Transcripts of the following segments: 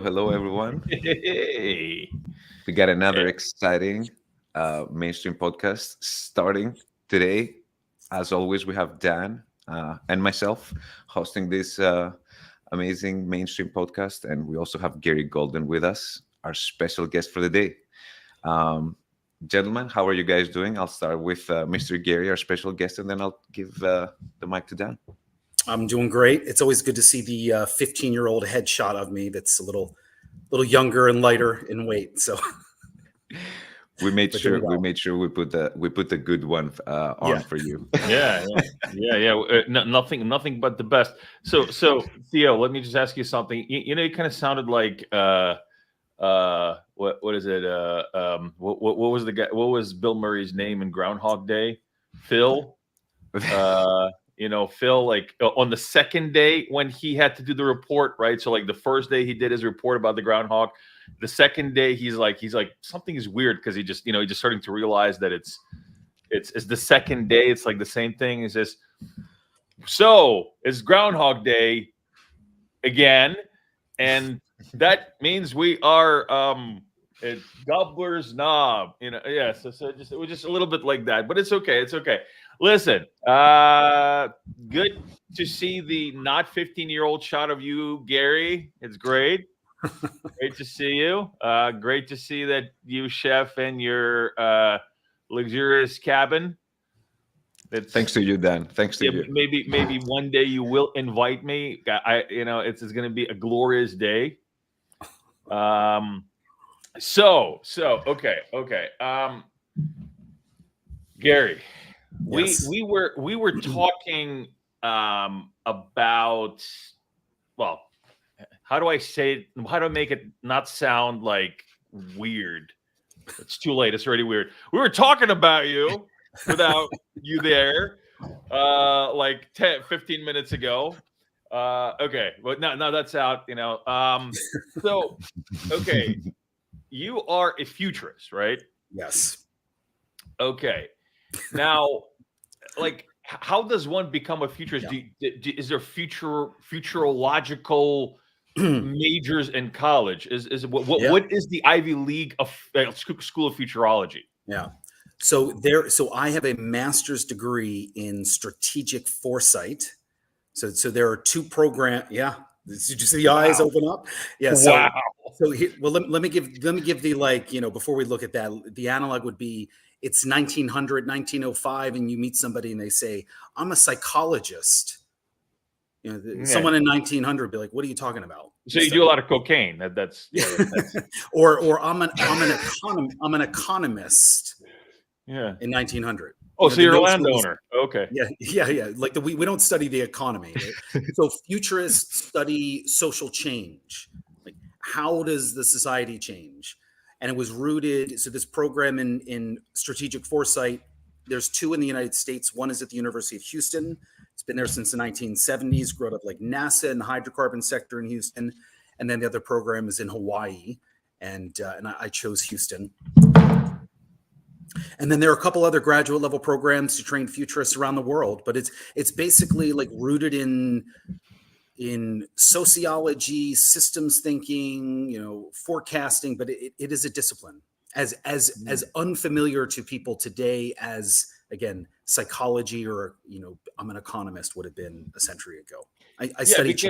Hello, everyone. Hey. We got another exciting mainstream podcast starting today. As always, we have Dan and myself hosting this amazing mainstream podcast. And we also have Garry Golden with us, our special guest for the day. Um, Gentlemen, how are you guys doing? I'll start with Mr. Garry, our special guest, and then I'll give the mic to Dan. I'm doing great. It's always good to see the 15-year-old headshot of me that's a little younger and lighter in weight. So we made sure we put the good one on for you. Yeah. Nothing but the best. So Theo, let me just ask you something. You kind of sounded like what is it? What was the guy? What was Bill Murray's name in Groundhog Day? Phil. Phil, like on the second day when he had to do the report, right? So like the first day he did his report about the groundhog, the second day he's like something is weird because he just starting to realize that it's the second day. It's like the same thing. He says, so it's Groundhog Day again, and that means we are at Gobbler's Knob. So it was just a little bit like that, but it's okay. It's okay. Listen, good to see the not 15-year-old shot of you, Garry. It's great. Great to see you. Great to see that you, Chef, in your luxurious cabin. Thanks to you, Dan. Thanks to you. Maybe one day you will invite me. It's going to be a glorious day. Okay. Garry. Yes. We were talking about, well, how do I say it? How do I make it not sound like weird? It's too late. It's already weird. We were talking about you without you there like 15 minutes ago. Okay, but now that's out, So, okay, you are a futurist, right? Yes. Okay. Now, like, how does one become a futurist? Yeah. Is there futurological majors in college? What is the Ivy League of School of Futurology? Yeah. So I have a master's degree in strategic foresight. So there are two programs. Yeah. Did you see the eyes open up? Yeah. So, wow. So here, well, let me give the before we look at that, the analog would be it's 1900, 1905, and you meet somebody and they say, I'm a psychologist. Someone in 1900 would be like, what are you talking about? So you do a lot of cocaine. That's or I'm an economist. Yeah. In 1900. Oh, so you're a landowner. Okay. Yeah. Like we don't study the economy. Right? So futurists study social change. Like how does the society change? And it was rooted. So this program in strategic foresight, there's two in the United States. One is at the University of Houston. It's been there since the 1970s. Grew up like NASA in the hydrocarbon sector in Houston, and then the other program is in Hawaii, and I chose Houston. And then there are a couple other graduate level programs to train futurists around the world, but it's basically like rooted in sociology, systems thinking, forecasting, but it is a discipline as unfamiliar to people today as, again, psychology or, I'm an economist would have been a century ago. I studied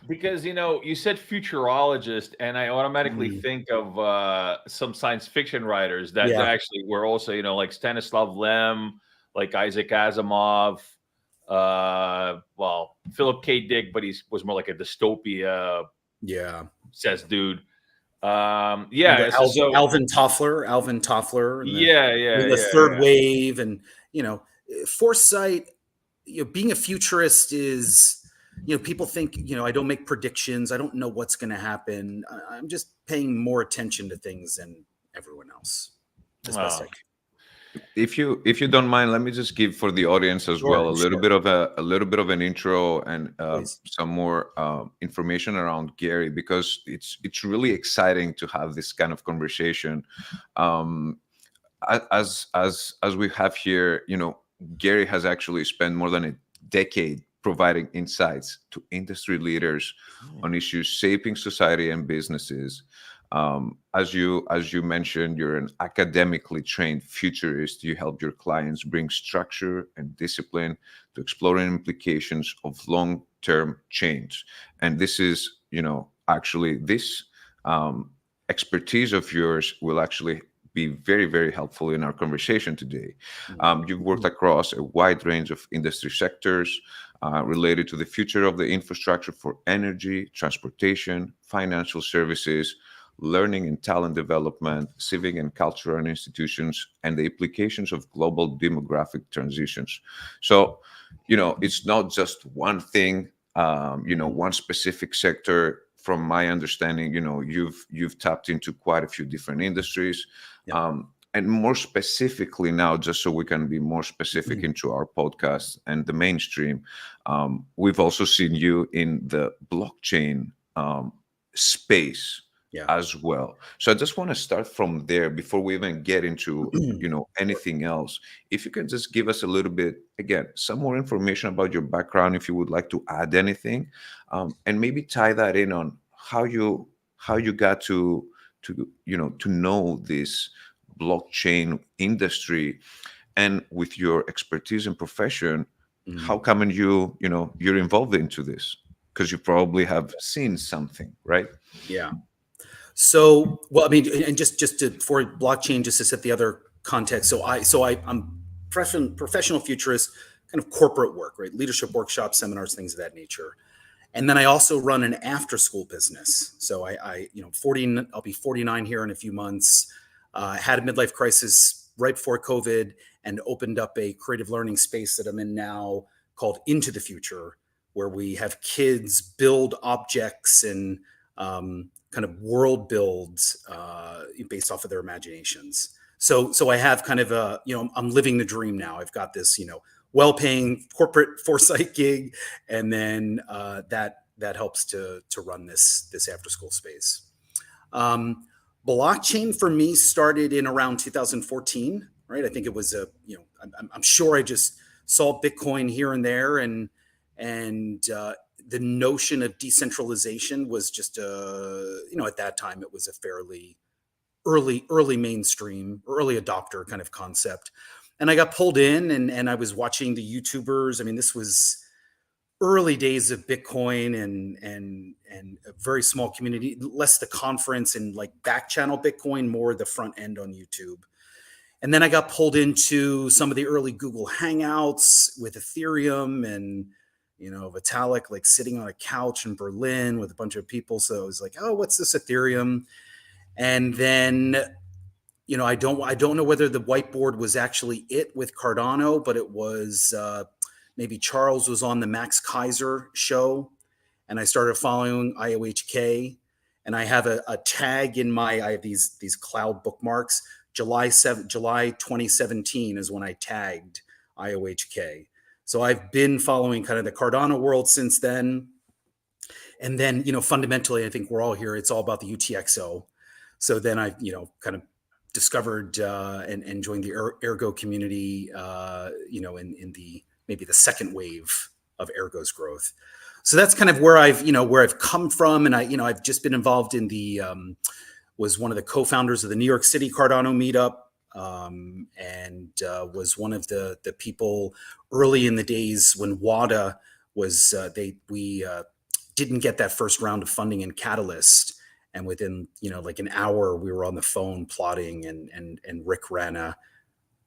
because you said futurologist, and I automatically think of some science fiction writers that actually were also, like Stanislav Lem, like Isaac Asimov, Philip K. Dick, but he was more like a dystopia. Says dude. Alvin Toffler. And the third wave, and foresight. Being a futurist is people think, I don't make predictions. I don't know what's going to happen. I'm just paying more attention to things than everyone else as best I Oh, can. If you don't mind, let me just give for the audience as well Sure, a little sure. bit of an intro and Please. some more information around Garry, because it's really exciting to have this kind of conversation. Um, as we have here, Garry has actually spent more than a decade providing insights to industry leaders on issues shaping society and businesses. As you mentioned, you're an academically trained futurist. You help your clients bring structure and discipline to exploring implications of long-term change. And this is, actually this expertise of yours will actually be very, very helpful in our conversation today. You've worked across a wide range of industry sectors related to the future of the infrastructure for energy, transportation, financial services, learning and talent development, civic and cultural institutions, and the implications of global demographic transitions. So, it's not just one thing, one specific sector. From my understanding, you've tapped into quite a few different industries. Yeah. And more specifically now, just so we can be more specific into our podcast and the mainstream, we've also seen you in the blockchain space Yeah. as well. So I just want to start from there before we even get into anything else. If you can just give us a little bit, again, some more information about your background, if you would like to add anything, and maybe tie that in on how you got to know this blockchain industry, and with your expertise and profession, how come you're involved into this? Because you probably have seen something, right? Yeah. So, well, I mean, and just to, for blockchain, just to set the other context. I'm professional futurist, kind of corporate work, right? Leadership workshops, seminars, things of that nature. And then I also run an after school business. So 40, I'll be 49 here in a few months. Had a midlife crisis right before COVID and opened up a creative learning space that I'm in now called Into the Future, where we have kids build objects and kind of world builds based off of their imaginations. So I have kind of I'm living the dream now. I've got this, well-paying corporate foresight gig, and then that helps to run this after-school space. Blockchain for me started in around 2014, right? I think it was I'm sure I just saw Bitcoin here and there, and the notion of decentralization was just at that time it was a fairly early mainstream, early adopter kind of concept. And I got pulled in, and I was watching the YouTubers. I mean, this was early days of Bitcoin and a very small community, less the conference and like back channel Bitcoin, more the front end on YouTube. And then I got pulled into some of the early Google Hangouts with Ethereum and, Vitalik, like sitting on a couch in Berlin with a bunch of people. So I was like, oh, what's this Ethereum? And then, I don't know whether the whiteboard was actually it with Cardano, but it was maybe Charles was on the Max Kaiser show, and I started following IOHK, and I have a tag in I have these cloud bookmarks. July 2017 is when I tagged IOHK. So I've been following kind of the Cardano world since then. And then, fundamentally, I think we're all here. It's all about the UTXO. So then I, kind of discovered and joined the Ergo community, in the maybe the second wave of Ergo's growth. So that's kind of where I've come from. And I've just been involved in was one of the co-founders of the New York City Cardano meetup, and was one of the people early in the days when WADA was, we didn't get that first round of funding in Catalyst. And within, like an hour, we were on the phone plotting, and Rick ran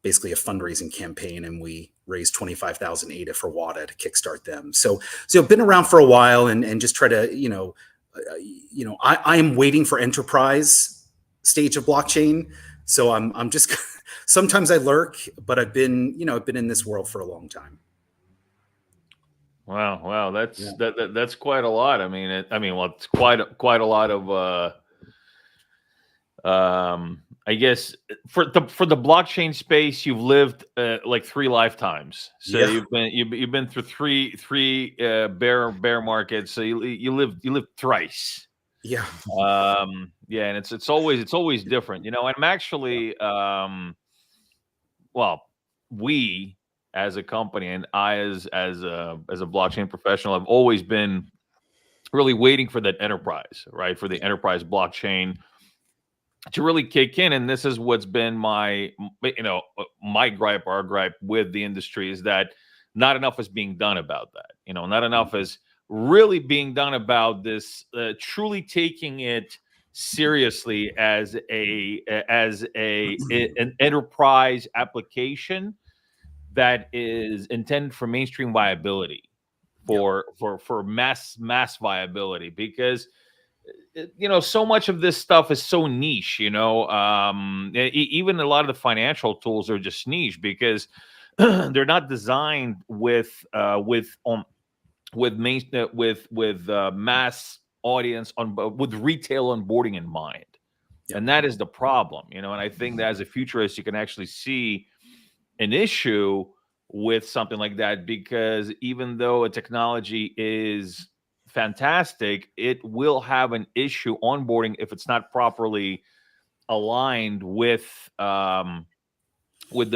basically a fundraising campaign, and we raised 25,000 ADA for WADA to kickstart them. So been around for a while, and just try to, I am waiting for enterprise stage of blockchain. So I'm just, sometimes I lurk, but I've been in this world for a long time. Wow. Yeah. That's quite a lot. I mean, well, it's quite a lot of. I guess for the blockchain space, you've lived like 3 lifetimes. So Yeah. you've been through three bear markets. So you lived thrice. Yeah. Yeah, and it's always different, and I'm actually well, we as a company and I as a blockchain professional have always been really waiting for that enterprise, right? For the enterprise blockchain to really kick in. And this is what's been my gripe, our gripe with the industry is that not enough is being done about that. Not enough is really being done about this, truly taking it seriously as an enterprise application that is intended for mainstream viability, for mass viability, because so much of this stuff is so niche. Even a lot of the financial tools are just niche because they're not designed with mass audience with retail onboarding in mind. And that is the problem. And I think that as a futurist, you can actually see an issue with something like that, because even though a technology is fantastic, it will have an issue onboarding if it's not properly aligned with the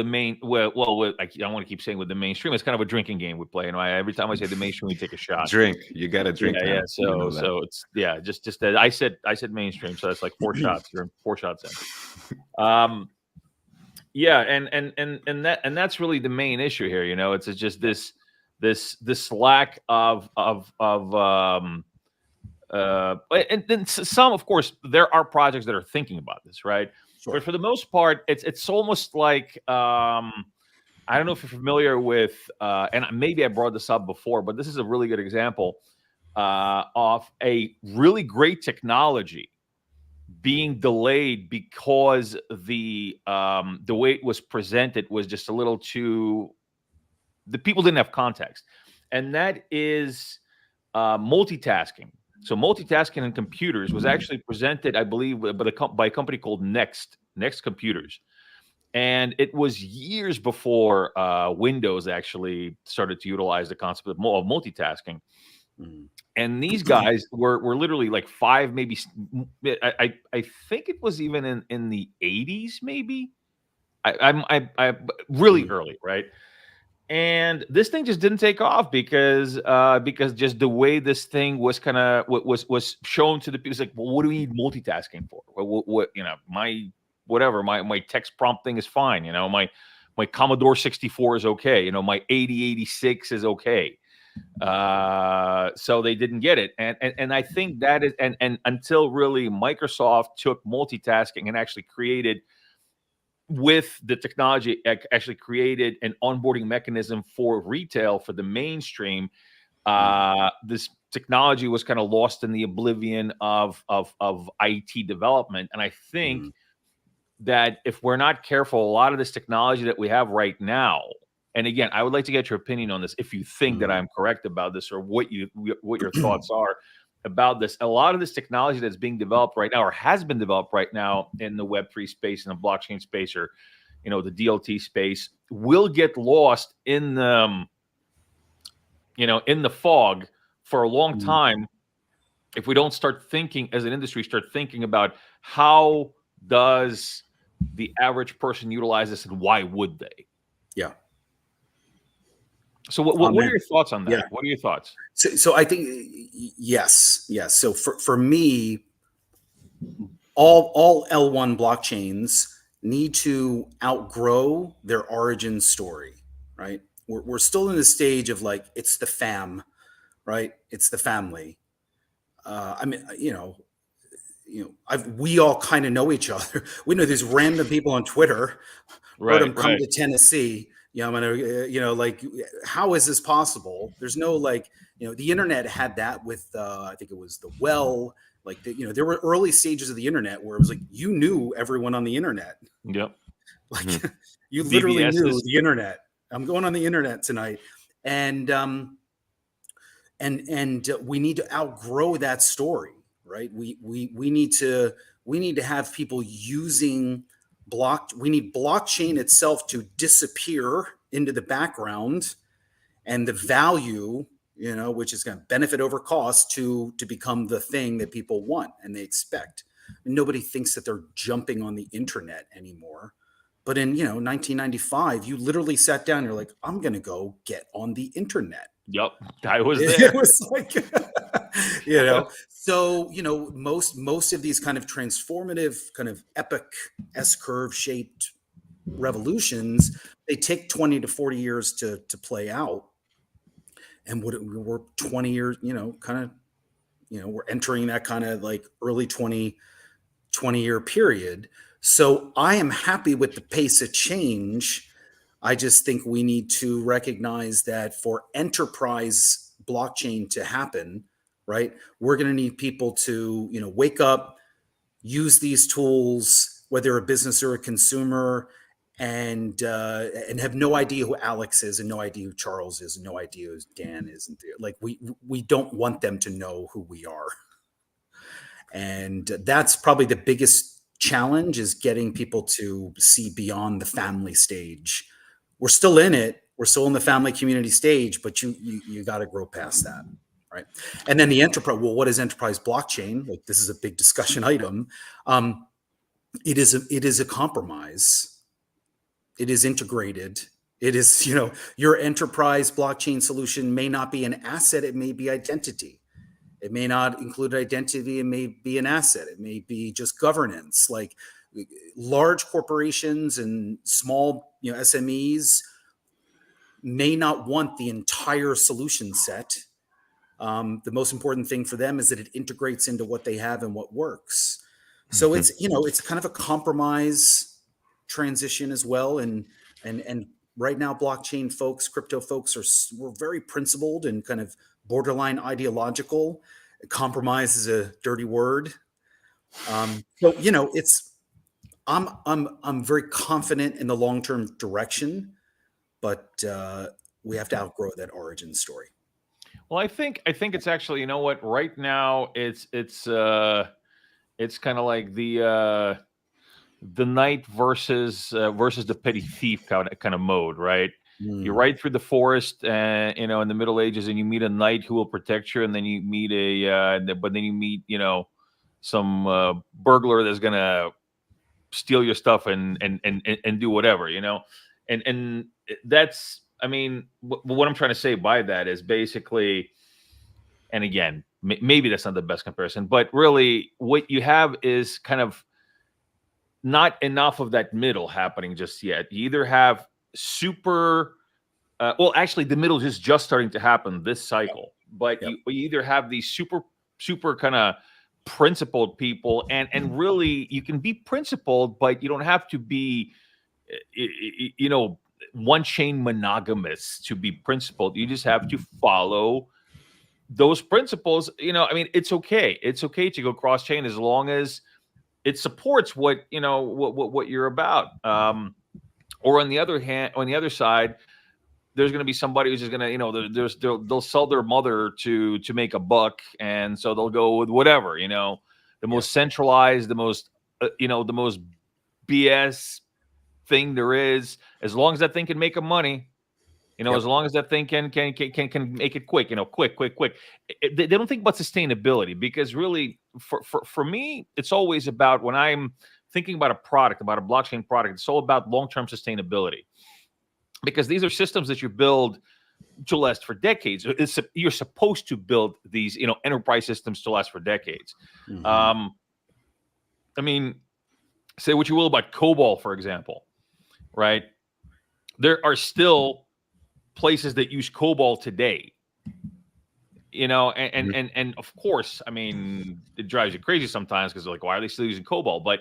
main. I don't want to keep saying with the mainstream. It's kind of a drinking game we play. Every time I say the mainstream, we take a shot. Drink. You got to drink. Yeah. So it's just that I said mainstream. So that's like 4 shots. You're 4 shots in. Yeah, and that's really the main issue here. It's just this lack of and then some, of course, there are projects that are thinking about this, right? Sure. But for the most part, it's almost like I don't know if you're familiar with, and maybe I brought this up before, but this is a really good example of a really great technology being delayed because the way it was presented was just a little too. The people didn't have context, and that is multitasking. So multitasking in computers was actually presented, I believe, by a company called Next Computers, and it was years before Windows actually started to utilize the concept of multitasking. And these guys were literally like 5, maybe. I think it was even in the 80s, maybe. I really early, right? And this thing just didn't take off because just the way this thing was kind of was shown to the people. It's like, well, what do we need multitasking for? What my text prompt thing is fine. My Commodore 64 is okay. My 8086 is okay. So they didn't get it, and I think that is and until really Microsoft took multitasking and actually created, with the technology, actually created an onboarding mechanism for retail, for the mainstream. This technology was kind of lost in the oblivion of IT development, and I think that if we're not careful, a lot of this technology that we have right now. And again, I would like to get your opinion on this, if you think that I'm correct about this, or what your thoughts are about this. A lot of this technology that's being developed right now, or has been developed right now in the Web3 space, in the blockchain space, or the DLT space, will get lost in the fog for a long time if we don't start thinking as an industry, start thinking about how does the average person utilize this, and why would they? Yeah. So what are your thoughts on that? Yeah. What are your thoughts? So I think yes. So for me, all L1 blockchains need to outgrow their origin story, right? We're still in the stage of like, it's the fam, right? It's the family. I mean, we all kind of know each other. We know these random people on Twitter. Heard them come to Tennessee. Like, how is this possible? There's no the internet had that with I think it was the well. Like there were early stages of the internet where it was like you knew everyone on the internet. Yep. Like you literally knew the internet. I'm going on the internet tonight, and and we need to outgrow that story, right? We need to have people using we need blockchain itself to disappear into the background, and the value, which is going to benefit over cost, to become the thing that people want and they expect. And nobody thinks that they're jumping on the internet anymore. But in 1995, you literally sat down and you're like, I'm going to go get on the internet. Yep, I was there. It was like, so most of these kind of transformative, kind of epic S-curve shaped revolutions, they take 20 to 40 years to play out. And we're 20 years, we're entering that kind of like early 20 year period. So I am happy with the pace of change. I just think we need to recognize that for enterprise blockchain to happen, right, we're going to need people to, wake up, use these tools, whether a business or a consumer, and have no idea who Alex is, and no idea who Charles is, and no idea who Dan is. Like we don't want them to know who we are. And that's probably the biggest challenge, is getting people to see beyond the family stage. We're still in it. We're still in the family community stage, but you got to grow past that. Right. And then the enterprise, well, what is enterprise blockchain? Like, this is a big discussion item. It is a compromise. It is integrated. It is, your enterprise blockchain solution may not be an asset. It may be identity. It may not include identity. It may be an asset. It may be just governance. Like, large corporations and small, SMEs may not want the entire solution set. The most important thing for them is that it integrates into what they have and what works. So it's, it's kind of a compromise transition as well. And right now, blockchain folks, crypto folks we're very principled and kind of borderline ideological. Compromise is a dirty word. So, I'm very confident in the long-term direction, but we have to outgrow that origin story. Well, I think it's actually, what, right now it's kind of like the knight versus the petty thief kind of mode, right? You ride through the forest, in the Middle Ages, and you meet a knight who will protect you, and then you meet some burglar that's gonna steal your stuff and do whatever, and that's, I mean, what I'm trying to say by that is basically, and again, maybe that's not the best comparison, but really what you have is kind of not enough of that middle happening just yet. You either have super, well, actually the middle is just starting to happen this cycle, but you either have these super kind of principled people, and really you can be principled, but you don't have to be, one chain monogamous to be principled. You just have to follow those principles. I mean, it's okay. It's okay to go cross chain as long as it supports what you're about. Or on the other hand, on the other side, there's going to be somebody who's just going to, they'll sell their mother to make a buck, and so they'll go with whatever, the most centralized, the most the most BS thing there is, as long as that thing can make them money, as long as that thing can make it quick, quick. They don't think about sustainability, because really for me, it's always about, when I'm thinking about a product, about a blockchain product, it's all about long-term sustainability, because these are systems that you build to last for decades. You're supposed to build these, enterprise systems to last for decades. I mean, say what you will about COBOL, for example, right? There are still places that use COBOL today, and of course, I mean, it drives you crazy sometimes, because like, why are they still using COBOL? But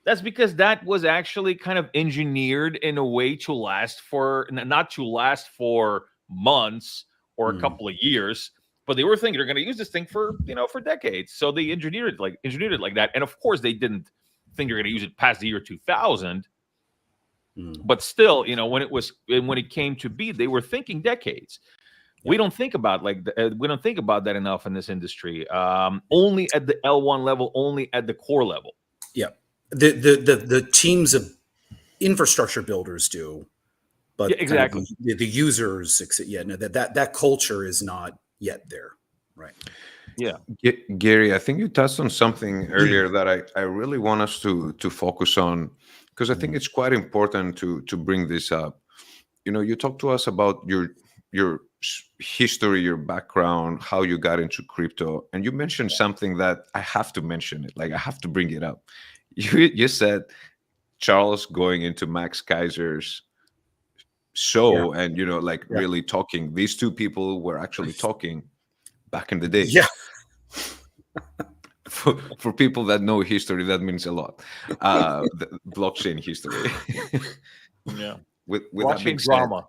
that's because that was actually kind of engineered in a way to last for, not to last for months or a couple of years, but they were thinking they're going to use this thing for, for decades. So they engineered it like that. And of course, they didn't think they're going to use it past the year 2000. But still, when it came to be, they were thinking decades. We don't think about we don't think about that enough in this industry. Only at the L1 level, only at the core level. Yeah, the teams of infrastructure builders do, but Yeah, exactly. the users, yeah, no, that culture is not yet there, right? Yeah. Gary, I think you touched on something earlier that I really want us to focus on, because I think it's quite important to bring this up. You know, you talk to us about your history, your background, how you got into crypto, and you mentioned something that I have to mention it. Like, I have to bring it up. You said Charles going into Max Kaiser's show, and like really talking. These two people were actually talking back in the day. Yeah. For people that know history, that means a lot. The blockchain history. Yeah. With that Blockchain being said, drama.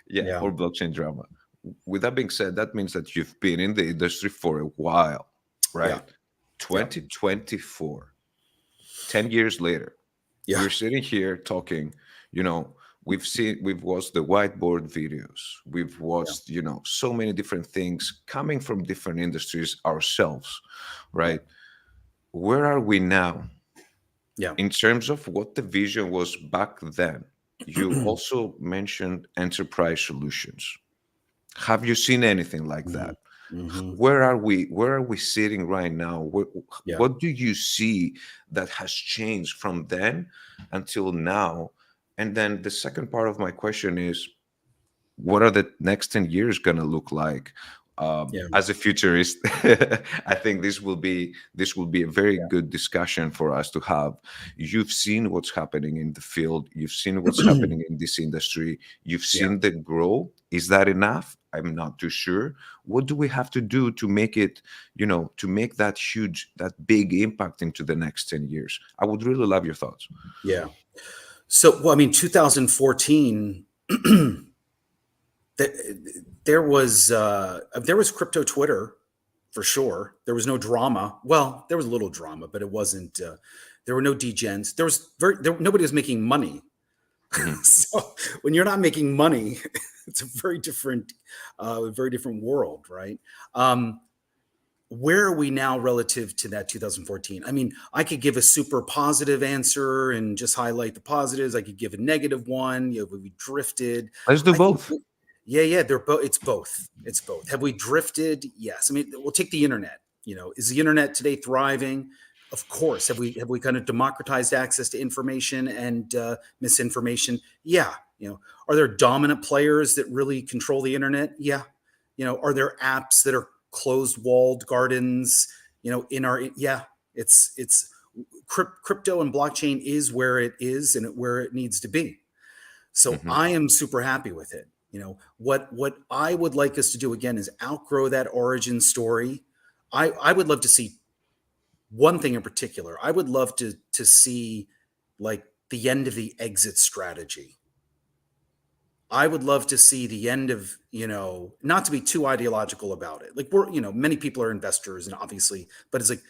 yeah, or blockchain drama. With that being said, that means that you've been in the industry for a while, right? Yeah. 2024, 10 years later, we're sitting here talking, we've watched the whiteboard videos, we've watched, so many different things coming from different industries ourselves, right? Where are we now? Yeah. In terms of what the vision was back then, you also mentioned enterprise solutions. Have you seen anything like that? Where are we sitting right now? What do you see that has changed from then until now? And then the second part of my question is, what are the next 10 years going to look like? As a futurist, I think this will be a very good discussion for us to have. You've seen what's happening in the field. You've seen what's happening in this industry. You've seen the growth. Is that enough? I'm not too sure. What do we have to do to make it, to make that big impact into the next 10 years? I would really love your thoughts. Yeah. So, well, I mean, 2014, there was crypto Twitter for sure. There was no drama. Well, there was a little drama, but it wasn't. There were no degens. Nobody was making money. So when you're not making money, it's a very different world, right? Where are we now relative to that 2014? I mean, I could give a super positive answer and just highlight the positives. I could give a negative one. We drifted. Let's do both. Yeah, they're both. It's both. Have we drifted? Yes. I mean, we'll take the internet. Is the internet today thriving? Of course. Have we kind of democratized access to information and misinformation? Yeah. Are there dominant players that really control the internet? Yeah. Are there apps that are closed walled gardens? It's crypto and blockchain is where it is and where it needs to be. So I am super happy with it. What I would like us to do again is outgrow that origin story. I would love to see one thing in particular. I would love to see like the end of the exit strategy. I would love to see the end of, not to be too ideological about it. Like many people are investors and obviously, but it's like,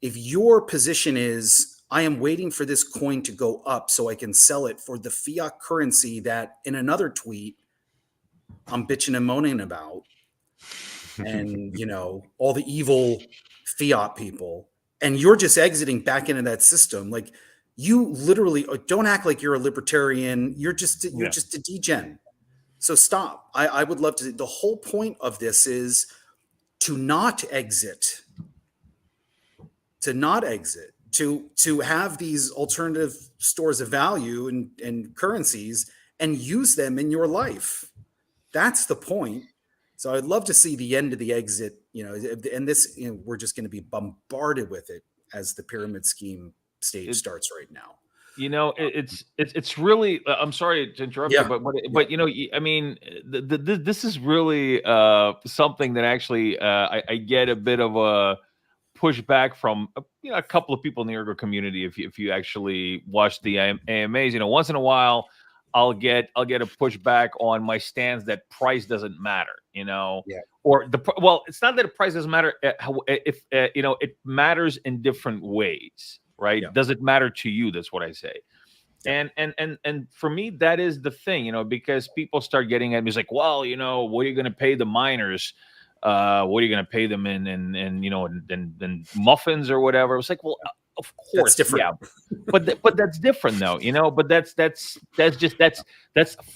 if your position is, I am waiting for this coin to go up so I can sell it for the fiat currency that in another tweet I'm bitching and moaning about, and all the evil fiat people, and you're just exiting back into that system. Like, you literally don't act like you're a libertarian. You're just a degen. So stop. I would love to. The whole point of this is to not exit. To have these alternative stores of value and currencies and use them in your life. That's the point. So I'd love to see the end of the exit, and this, we're just going to be bombarded with it as the pyramid scheme stage starts right now. It's really, I'm sorry to interrupt you, but I mean, this is really something that actually I get a bit of a pushback from a couple of people in the ergo community. If you actually watch the AMAs, once in a while I'll get a pushback on my stance that price doesn't matter, or it's not that the price doesn't matter. If it matters in different ways, right? Does it matter to you? That's what I say. And for me, that is the thing, because people start getting at me, it's like, well, what are you going to pay the miners? What are you going to pay them in muffins or whatever? It's like, well, of course, different. yeah, but that's different though, but that's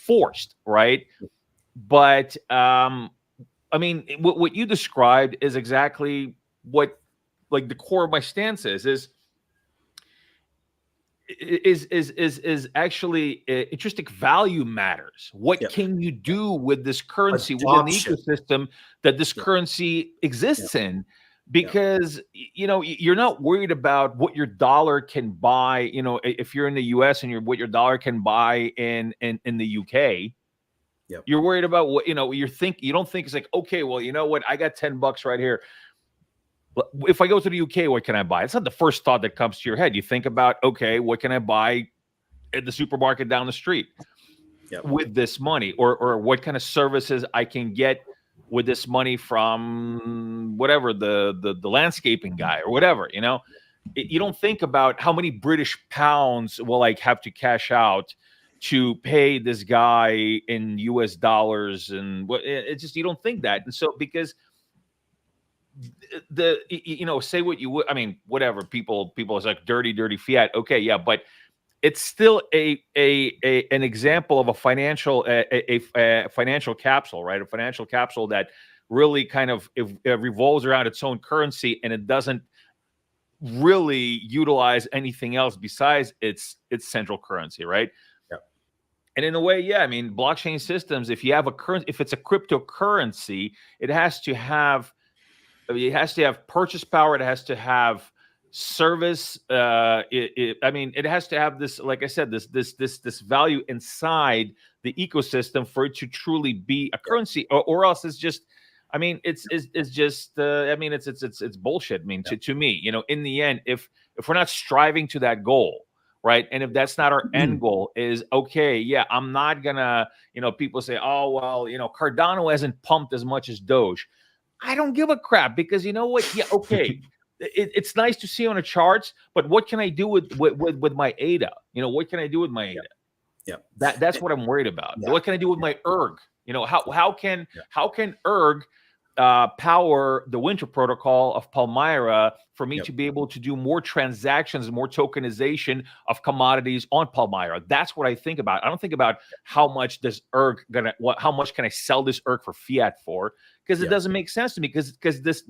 forced, right? But I mean, what you described is exactly what, like, the core of my stance is actually intrinsic value matters. What can you do with this currency within the ecosystem that this currency exists in? Because you're not worried about what your dollar can buy. If you're in the U.S. and what your dollar can buy in the U.K. You're worried about what you don't think it's like, okay, well, you know what? I got $10 right here. If I go to the UK, what can I buy? It's not the first thought that comes to your head. You think about, okay, what can I buy at the supermarket down the street with this money, or what kind of services I can get with this money from whatever the landscaping guy or whatever. You don't think about how many British pounds will I have to cash out to pay this guy in US dollars, and it's just, you don't think that. And so, because say what you would, I mean, whatever, people is like dirty fiat. Okay, yeah, but it's still an example of a financial financial capsule, right? A financial capsule that really kind of revolves around its own currency, and it doesn't really utilize anything else besides its central currency, right? And in a way, yeah, I mean, blockchain systems, if you have if it's a cryptocurrency, it has to have purchase power. It has to have service. It has to have this, like I said, this value inside the ecosystem for it to truly be a currency, or else it's just, I mean, it's just, it's bullshit. I mean, to me, in the end, if we're not striving to that goal, right? And if that's not our end goal, is okay, yeah, I'm not gonna, people say, oh, well, Cardano hasn't pumped as much as Doge. I don't give a crap, because you know what? Yeah, okay. It's nice to see on the charts, but what can I do with my ADA? What can I do with my ADA? That's what I'm worried about. What can I do with my ERG? How can ERG power the winter protocol of Palmyra for me to be able to do more transactions, more tokenization of commodities on Palmyra? That's what I think about. I don't think about how much does ERG how much can I sell this ERG for fiat for? Because it doesn't make sense to me, because this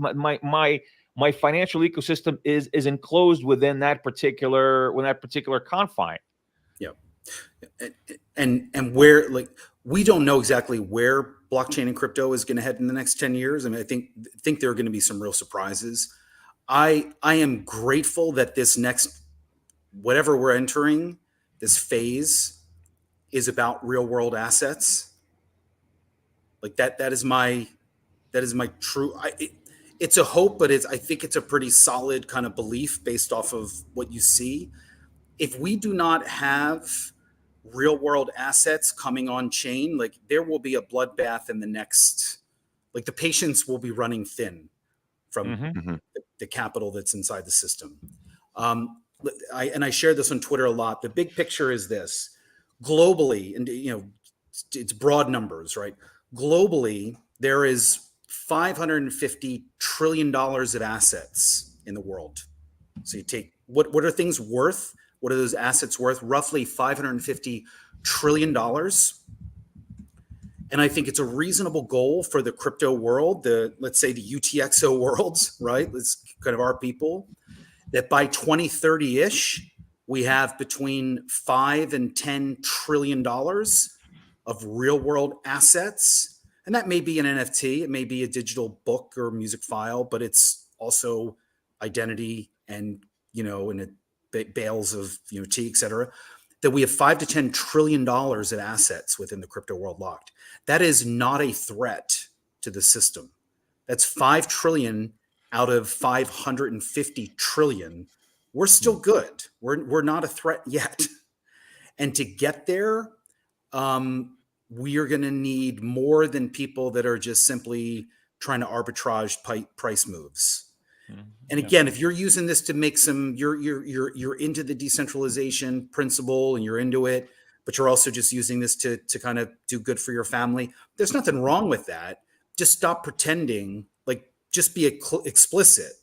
my financial ecosystem is enclosed within that particular confine. And where, like, we don't know exactly where blockchain and crypto is going to head in the next 10 years. I mean, I think there are going to be some real surprises. I am grateful that this next, whatever we're entering, this phase, is about real world assets. Like that is my true, it's a hope, but I think it's a pretty solid kind of belief based off of what you see. If we do not have real world assets coming on chain, like, there will be a bloodbath in the next, like, the patience will be running thin from the capital that's inside the system. I share this on Twitter a lot. The big picture is this: globally, and it's broad numbers, right? Globally, there is $550 trillion of assets in the world. So you take, what are things worth? What are those assets worth? Roughly $550 trillion. And I think it's a reasonable goal for the crypto world, let's say the UTXO worlds, right? It's kind of our people, that by 2030-ish, we have between $5 and $10 trillion of real world assets. And that may be an NFT, it may be a digital book or music file, but it's also identity and, and it bales of tea, et cetera, that we have $5 to $10 trillion of assets within the crypto world locked. That is not a threat to the system. That's 5 trillion out of 550 trillion. We're still good. We're not a threat yet. And to get there, we are going to need more than people that are just simply trying to arbitrage price moves. And again, if you're using this to make some, you're into the decentralization principle and you're into it, but you're also just using this to kind of do good for your family. There's nothing wrong with that. Just stop pretending, like just be explicit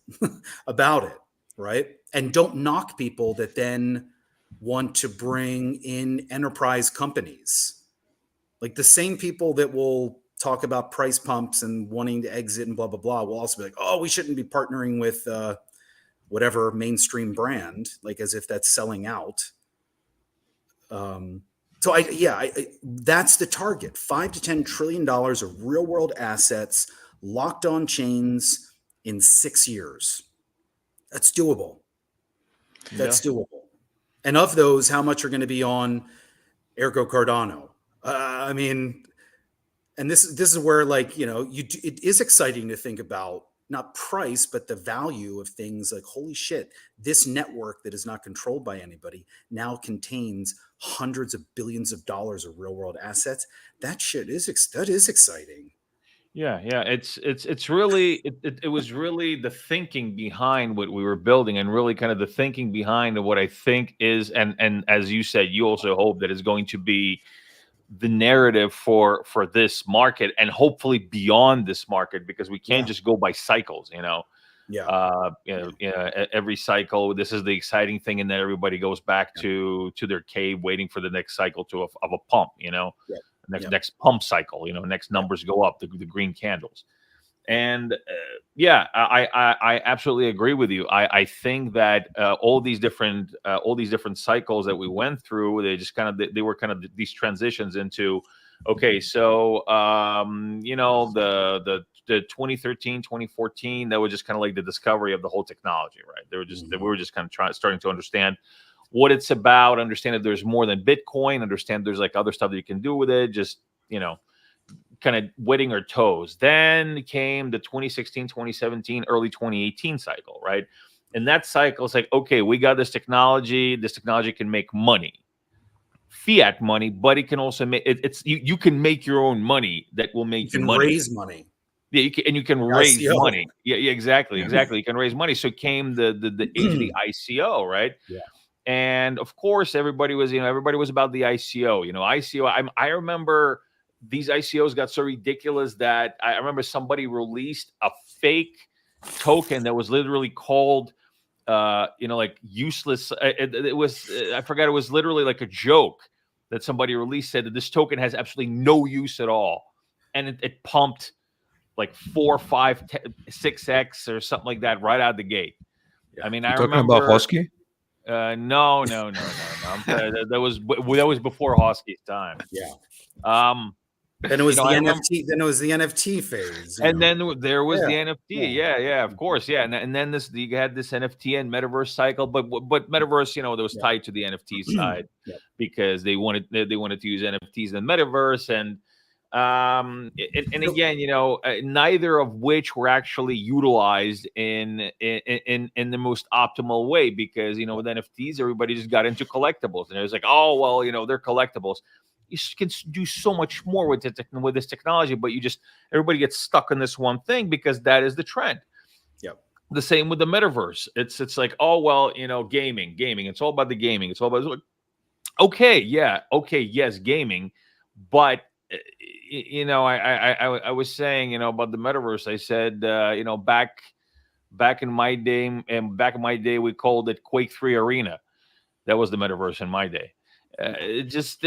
about it, right? And don't knock people that then want to bring in enterprise companies. Like the same people that will talk about price pumps and wanting to exit and blah, blah, blah, will also be like, oh, we shouldn't be partnering with whatever mainstream brand, like as if that's selling out. So that's the target: $5 to $10 trillion of real world assets locked on chains in 6 years. That's doable. That's doable. And of those, how much are going to be on Ergo Cardano? I mean, and this is where, like, you know, it is exciting to think about not price, but the value of things like, holy shit, this network that is not controlled by anybody now contains hundreds of billions of dollars of real world assets. That shit is exciting. Yeah. It's really it was really the thinking behind what we were building, and really kind of the thinking behind what I think is, and as you said, you also hope that is going to be the narrative for this market, and hopefully beyond this market, because we can't just go by cycles, you know. Every cycle, this is the exciting thing, and then everybody goes back to their cave waiting for the next cycle of a pump, you know. Next pump cycle, you know, next numbers go up, the green candles. And I absolutely agree with you. I think that all these different cycles that we went through, they just kind of, they were kind of these transitions into, okay, so you know, the 2013, 2014, that was just kind of like the discovery of the whole technology, right? They were just we were just kind of starting to understand what it's about, understand that there's more than Bitcoin, understand there's like other stuff that you can do with it, just, you know, kind of wetting our toes. Then came the 2016, 2017, early 2018 cycle, right? And that cycle is like, okay, we got this technology. This technology can make money, fiat money, but it can also make you can make your own money that will make you money. Raise money. Yeah, you can raise money. Yeah, exactly. You can raise money. So came the age of the ICO, right? Yeah. And of course, everybody was about the ICO. You know, ICO. I remember these ICOs got so ridiculous that I remember somebody released a fake token that was literally called, you know, like useless. It was, I forgot. It was literally like a joke that somebody released, said that this token has absolutely no use at all, and it pumped like 4, 5, 6x or something like that right out of the gate. I mean, I remember talking about Hosky. No. That was before Hosky's time. Yeah. Then it was the NFT. Then it was the NFT phase. And then there was the NFT. Yeah, of course. Yeah, and then you had this NFT and metaverse cycle, but metaverse, you know, that was tied to the NFT side because they wanted to use NFTs in the metaverse, and again, you know, neither of which were actually utilized in the most optimal way, because, you know, with NFTs, everybody just got into collectibles, and it was like, oh, well, you know, they're collectibles. You can do so much more with this technology, but everybody gets stuck on this one thing because that is the trend. Yep. The same with the metaverse. It's like, oh, well, you know, gaming. It's all about the gaming. It's all about, okay, yes, gaming, but you know, I was saying, you know, about the metaverse. I said, you know, back in my day, we called it Quake 3 Arena. That was the metaverse in my day. It's just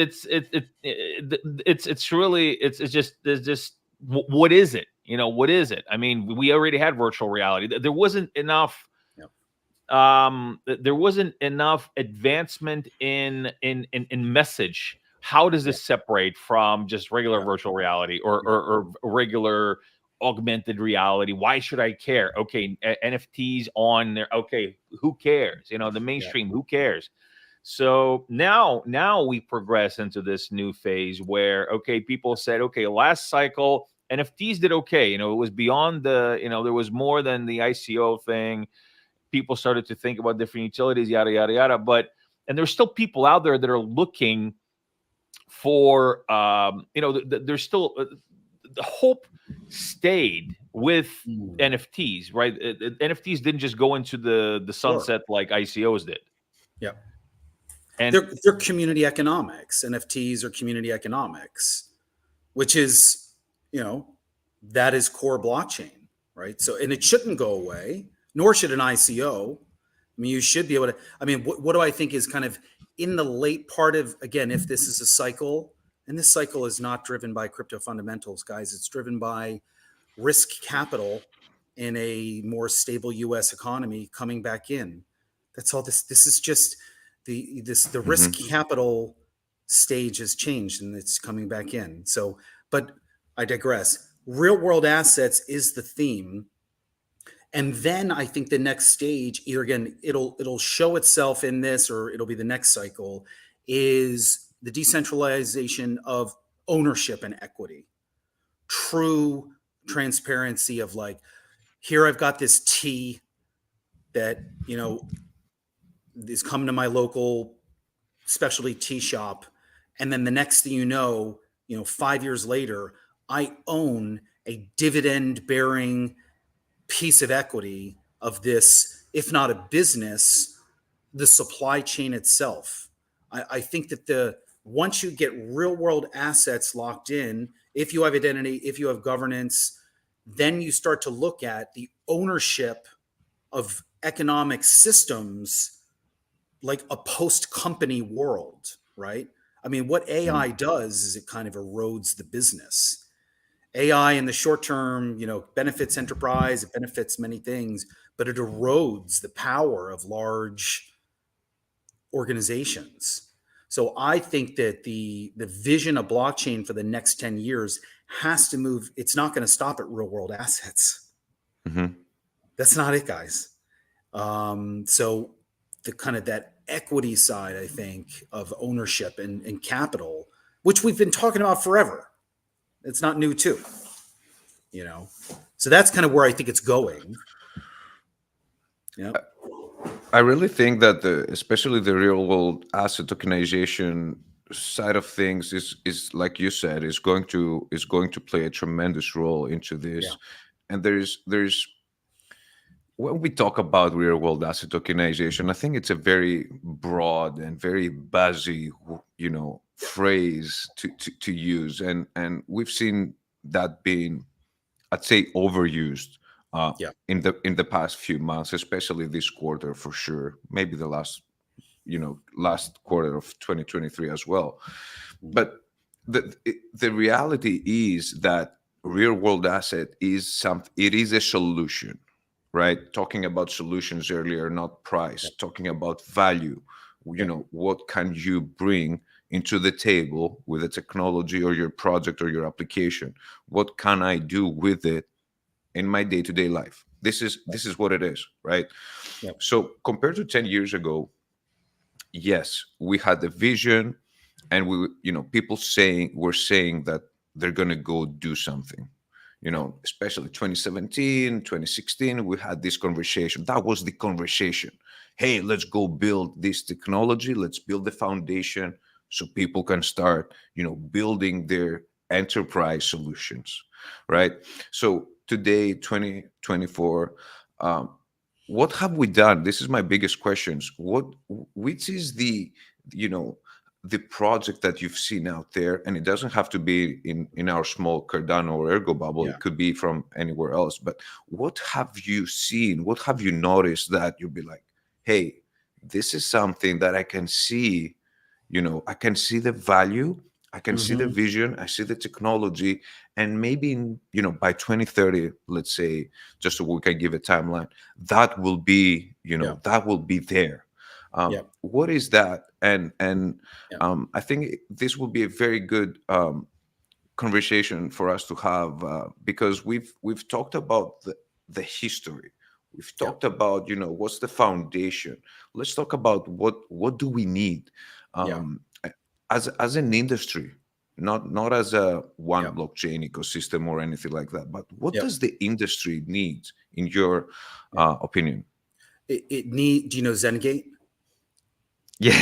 what is it? You know, what is it? I mean, we already had virtual reality. There wasn't enough. There wasn't enough advancement in message. How does this separate from just regular virtual reality or regular augmented reality? Why should I care? Okay, NFTs on there. Okay, who cares? You know, the mainstream, who cares? So now we progress into this new phase where, okay, people said, okay, last cycle, NFTs did okay. You know, it was beyond you know, there was more than the ICO thing. People started to think about different utilities, yada, yada, yada. And there's still people out there that are looking for, you know, there's still, the hope stayed with Mm. NFTs, right? NFTs didn't just go into the sunset like ICOs did. Yeah. And They're community economics. NFTs are community economics, which is, that is core blockchain, right? So, and it shouldn't go away, nor should an ICO. I mean, you should be able to. I mean, what do I think is kind of in the late part of, again, if this is a cycle, and this cycle is not driven by crypto fundamentals, guys, it's driven by risk capital in a more stable U.S. economy coming back in. That's all. This is just the risk capital stage has changed and it's coming back in. So, but I digress. Real world assets is the theme. And then I think the next stage, either again, it'll show itself in this, or it'll be the next cycle, is the decentralization of ownership and equity. True transparency of like, here I've got this tea that, is coming to my local specialty tea shop. And then the next thing you know, 5 years later, I own a dividend bearing piece of equity of this, if not a business, the supply chain itself. I think that once you get real world assets locked in, if you have identity, if you have governance, then you start to look at the ownership of economic systems like a post company world, right? I mean, what AI does is it kind of erodes the business. AI in the short term, benefits enterprise, it benefits many things, but it erodes the power of large organizations. So I think that the vision of blockchain for the next 10 years has to move. It's not going to stop at real world assets. That's not it, guys. So the kind of that equity side, I think, of ownership and capital, which we've been talking about forever. It's not new too, So that's kind of where I think it's going. Yeah. I really think that especially the real world asset tokenization side of things is like you said, is going to play a tremendous role into this. Yeah. And there's when we talk about real world asset tokenization, I think it's a very broad and very buzzy, phrase to use, and we've seen that being, I'd say, overused in the past few months, especially this quarter for sure. Maybe the last quarter of 2023 as well. But the reality is that real world asset is something. It is a solution, right? Talking about solutions earlier, not price. Talking about value. What can you bring into the table with a technology or your project or your application? What can I do with it in my day-to-day life? This is what it is, right? So compared to 10 years ago, yes, we had the vision, and people were saying that they're going to go do something. Especially 2017, 2016, we had this conversation. That was the conversation. Hey, let's go build this technology. Let's build the foundation so people can start, building their enterprise solutions, right? So today, 2024, what have we done? This is my biggest questions. Which is the project that you've seen out there, and it doesn't have to be in our small Cardano or Ergo bubble. It could be from anywhere else. But what have you seen? What have you noticed that you'll be like, hey, this is something that I can see, I can see the value, I can see the vision, I see the technology, and maybe by 2030, let's say, just so we can give a timeline, that will be, that will be there. What is that? And I think this will be a very good conversation for us to have, because we've talked about the history. We've talked about what's the foundation. Let's talk about what do we need as an industry, not as a one blockchain ecosystem or anything like that, but what does the industry need in your opinion? It need. Do you know zenGate? Yeah.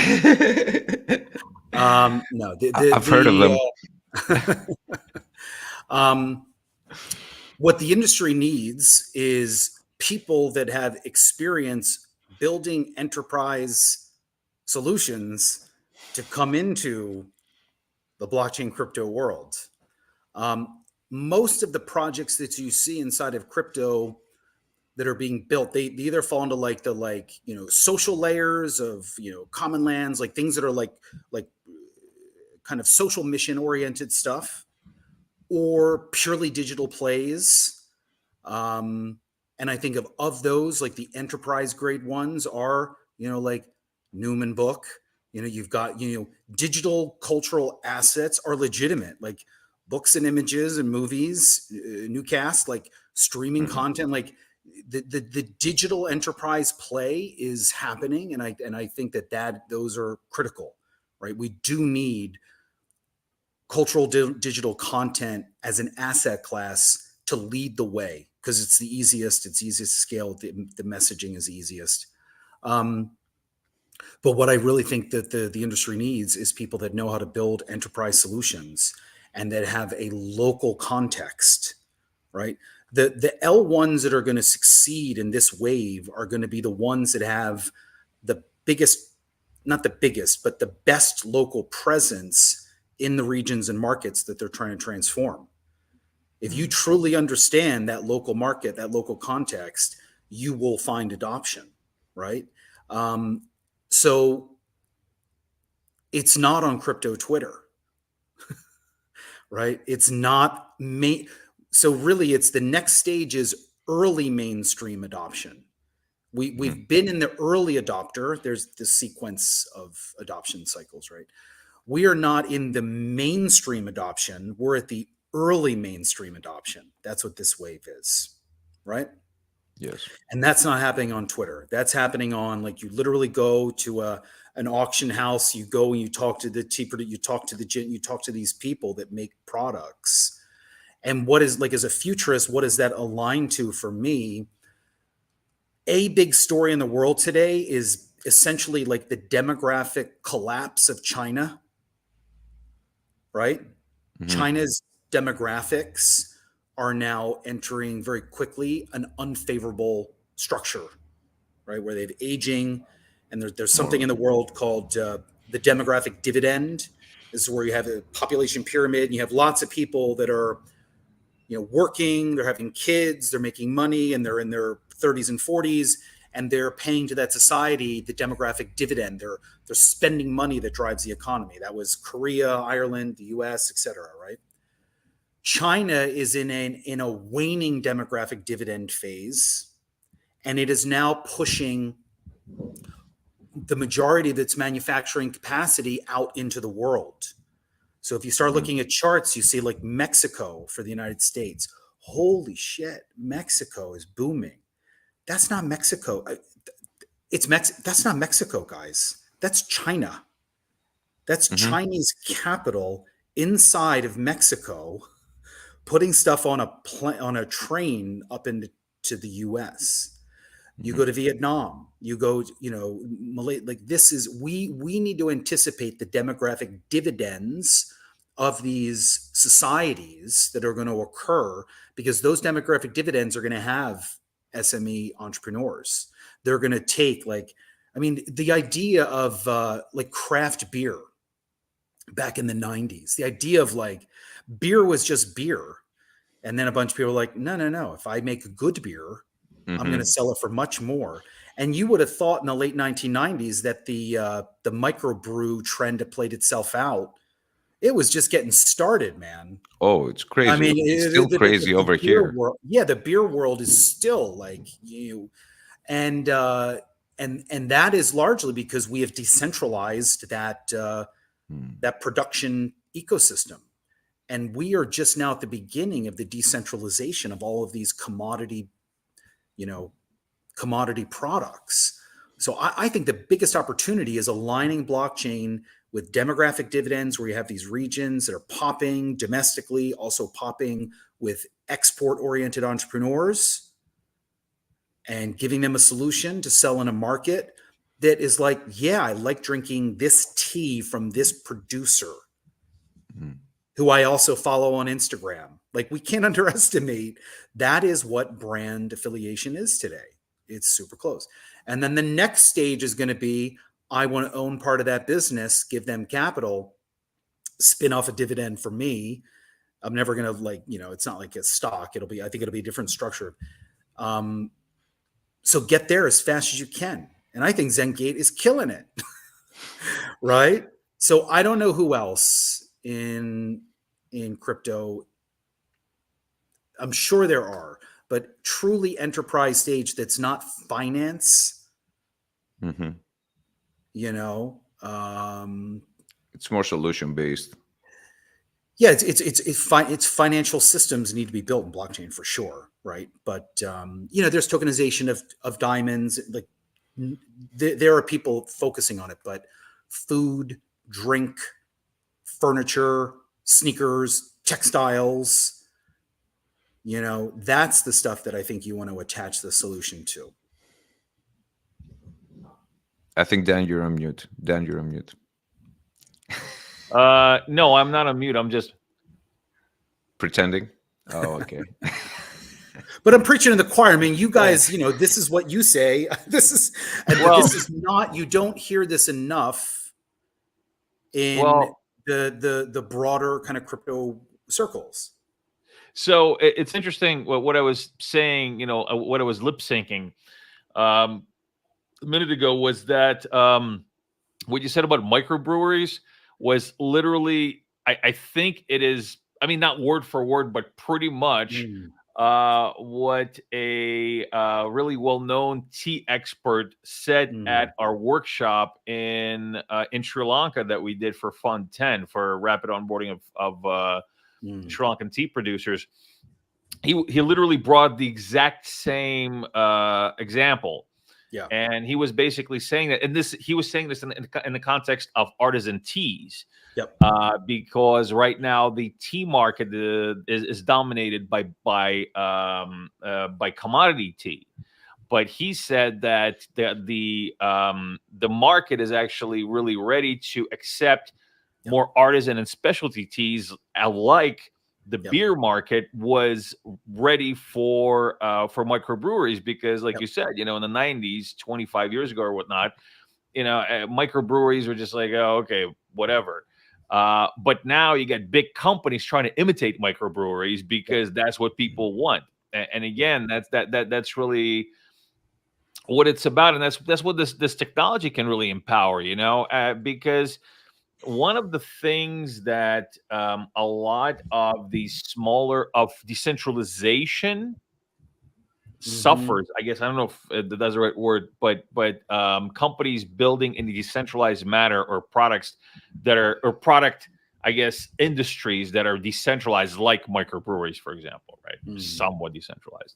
No, I've heard of them. What the industry needs is people that have experience building enterprise solutions to come into the blockchain crypto world. Most of the projects that you see inside of crypto that are being built, they either fall into like the social layers of common lands, like things that are like kind of social mission oriented stuff, or purely digital plays. And I think of those, like the enterprise grade ones are, like Newman Book. You've got, digital cultural assets are legitimate, like books and images and movies, newscast, like streaming content, like the digital enterprise play is happening. And I think that those are critical, right? We do need cultural digital content as an asset class to lead the way, because it's easiest to scale. The messaging is easiest. But what I really think that the industry needs is people that know how to build enterprise solutions and that have a local context, right? The L1s that are going to succeed in this wave are going to be the ones that have the biggest, not the biggest, but the best local presence in the regions and markets that they're trying to transform. If you truly understand that local market, that local context, you will find adoption, right? So it's not on crypto Twitter, right? It's not so really it's the next stage is early mainstream adoption. We've been in the early adopter. There's the sequence of adoption cycles, right? We are not in the mainstream adoption. We're at the early mainstream adoption. That's what this wave is, right? Yes. And that's not happening on Twitter. That's happening on, like, you literally go to an auction house, you go and you talk to you talk to these people that make products. And what is, like, as a futurist, what does that align to for me? A big story in the world today is essentially like the demographic collapse of China, right? Mm-hmm. China's demographics are now entering very quickly an unfavorable structure, right? Where they have aging, and there's something in the world called the demographic dividend. This is where you have a population pyramid, and you have lots of people that are, working, they're having kids, they're making money, and they're in their 30s and 40s, and they're paying to that society the demographic dividend. They're spending money that drives the economy. That was Korea, Ireland, the US, et cetera, right? China is in a waning demographic dividend phase, and it is now pushing the majority of its manufacturing capacity out into the world. So if you start looking at charts, you see like Mexico for the United States. Holy shit, Mexico is booming. That's not Mexico. That's not Mexico, guys. That's China. That's Chinese capital inside of Mexico, putting stuff on a train up into the US. You go to Vietnam, you go, Malay, like this is, we need to anticipate the demographic dividends of these societies that are going to occur, because those demographic dividends are going to have SME entrepreneurs. They're going to take, the idea of like craft beer back in the 90s, the idea of like beer was just beer. And then a bunch of people were like, no. If I make a good beer, I'm going to sell it for much more. And you would have thought in the late 1990s that the microbrew trend had played itself out. It was just getting started, man. Oh, it's crazy. I mean, it's still crazy over here. The beer world is still like and that is largely because we have decentralized that production ecosystem. And we are just now at the beginning of the decentralization of all of these commodity products. So I think the biggest opportunity is aligning blockchain with demographic dividends, where you have these regions that are popping domestically, also popping with export-oriented entrepreneurs, and giving them a solution to sell in a market that is like, yeah, I like drinking this tea from this producer, who I also follow on Instagram, Like, we can't underestimate that is what brand affiliation is today. It's super close. And then the next stage is going to be, I want to own part of that business, give them capital, spin off a dividend for me. I'm never going to, like, it's not like a stock. I think it'll be a different structure. So get there as fast as you can. And I think zenGate is killing it. Right? So I don't know who else in crypto. I'm sure there are, but truly enterprise stage that's not finance. Mm-hmm. It's more solution based. Yeah, it's financial systems need to be built in blockchain for sure, right? But there's tokenization of diamonds. Like, there are people focusing on it, but food, drink, furniture, sneakers, textiles, that's the stuff that I think you want to attach the solution to. I think, Dan, you're on mute. Dan, you're on mute. No, I'm not on mute. I'm just pretending. Oh, okay. But I'm preaching to the choir. I mean, you guys, this is what you say. This is not. You don't hear this enough in the broader kind of crypto circles. So it's interesting what I was saying. What I was lip syncing a minute ago was that what you said about microbreweries was literally, I think it is, I mean, not word for word, but pretty much what a really well-known tea expert said at our workshop in Sri Lanka that we did for Fund 10 for rapid onboarding of Sri Lankan tea producers. He literally brought the exact same example. Yeah. And he was basically saying that, and he was saying this in the context of artisan teas. Yep. Because right now the tea market is dominated by commodity tea. But he said that the market is actually really ready to accept more artisan and specialty teas, like the beer market was ready for microbreweries, because like you said, in the 90s, 25 years ago or whatnot, microbreweries were just like, oh, okay, whatever. But now you get big companies trying to imitate microbreweries because that's what people want. And again, that's really what it's about. And that's what this technology can really empower, because one of the things that a lot of these smaller of decentralization suffers, I guess, I don't know if that's the right word, but companies building in the decentralized manner, or products that are, or product, I guess, industries that are decentralized, like microbreweries, for example, right? Somewhat decentralized.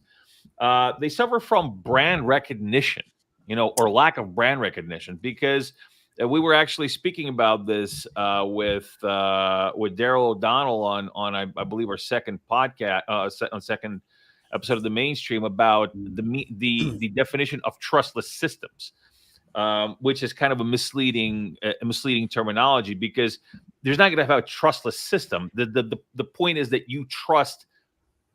They suffer from brand recognition, or lack of brand recognition, because we were actually speaking about this with Daryl O'Donnell on I believe our second podcast, on second episode of the Mainstream, about the definition of trustless systems, which is kind of a misleading terminology, because there's not going to have a trustless system. The point is that you trust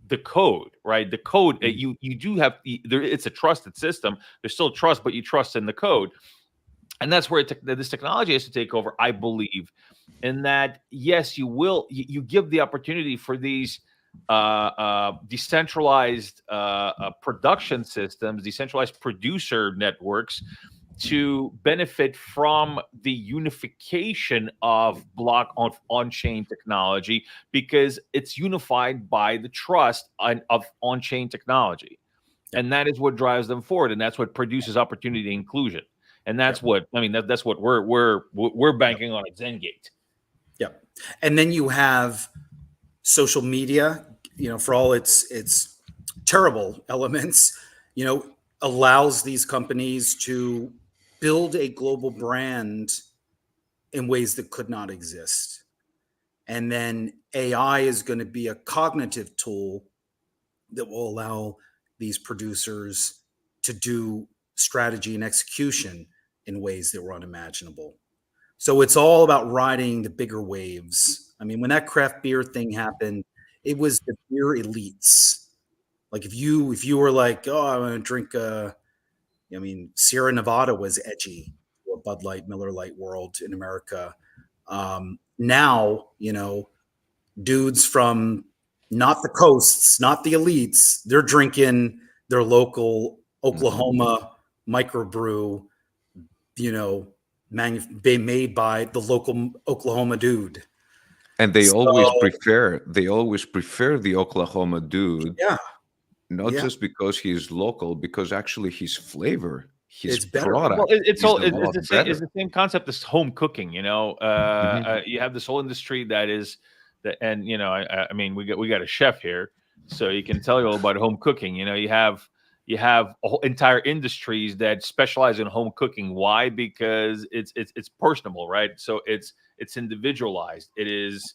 the code, right? The code, you do have it's a trusted system. There's still trust, but you trust in the code. And that's where this technology has to take over, I believe, in that, yes, you give the opportunity for these decentralized production systems, decentralized producer networks, to benefit from the unification of on-chain technology, because it's unified by the trust of on-chain technology. And that is what drives them forward, and that's what produces opportunity and inclusion. And that's what, I mean, that's what we're banking on at zenGate. Yep. And then you have social media, for all its terrible elements, allows these companies to build a global brand in ways that could not exist. And then AI is going to be a cognitive tool that will allow these producers to do strategy and execution in ways that were unimaginable. So it's all about riding the bigger waves. I mean, when that craft beer thing happened, It was the beer elites. Like if you were like, oh, I want to drink I mean, Sierra Nevada was edgy for Bud Light, Miller Lite world in America. Now, dudes from not the coasts, not the elites, they're drinking their local Oklahoma microbrew, made by the local Oklahoma dude. And they So, always prefer the Oklahoma dude, yeah, not yeah, just because he's local, because actually his flavor, his it's better. product Well, it's is all a lot it's better. the same concept as home cooking. Mhm. You have this whole industry that is that, and I mean, we got a chef here, so you can tell you all about home cooking. You have a whole entire industries that specialize in home cooking. Why? Because it's personable, right? So it's individualized. It is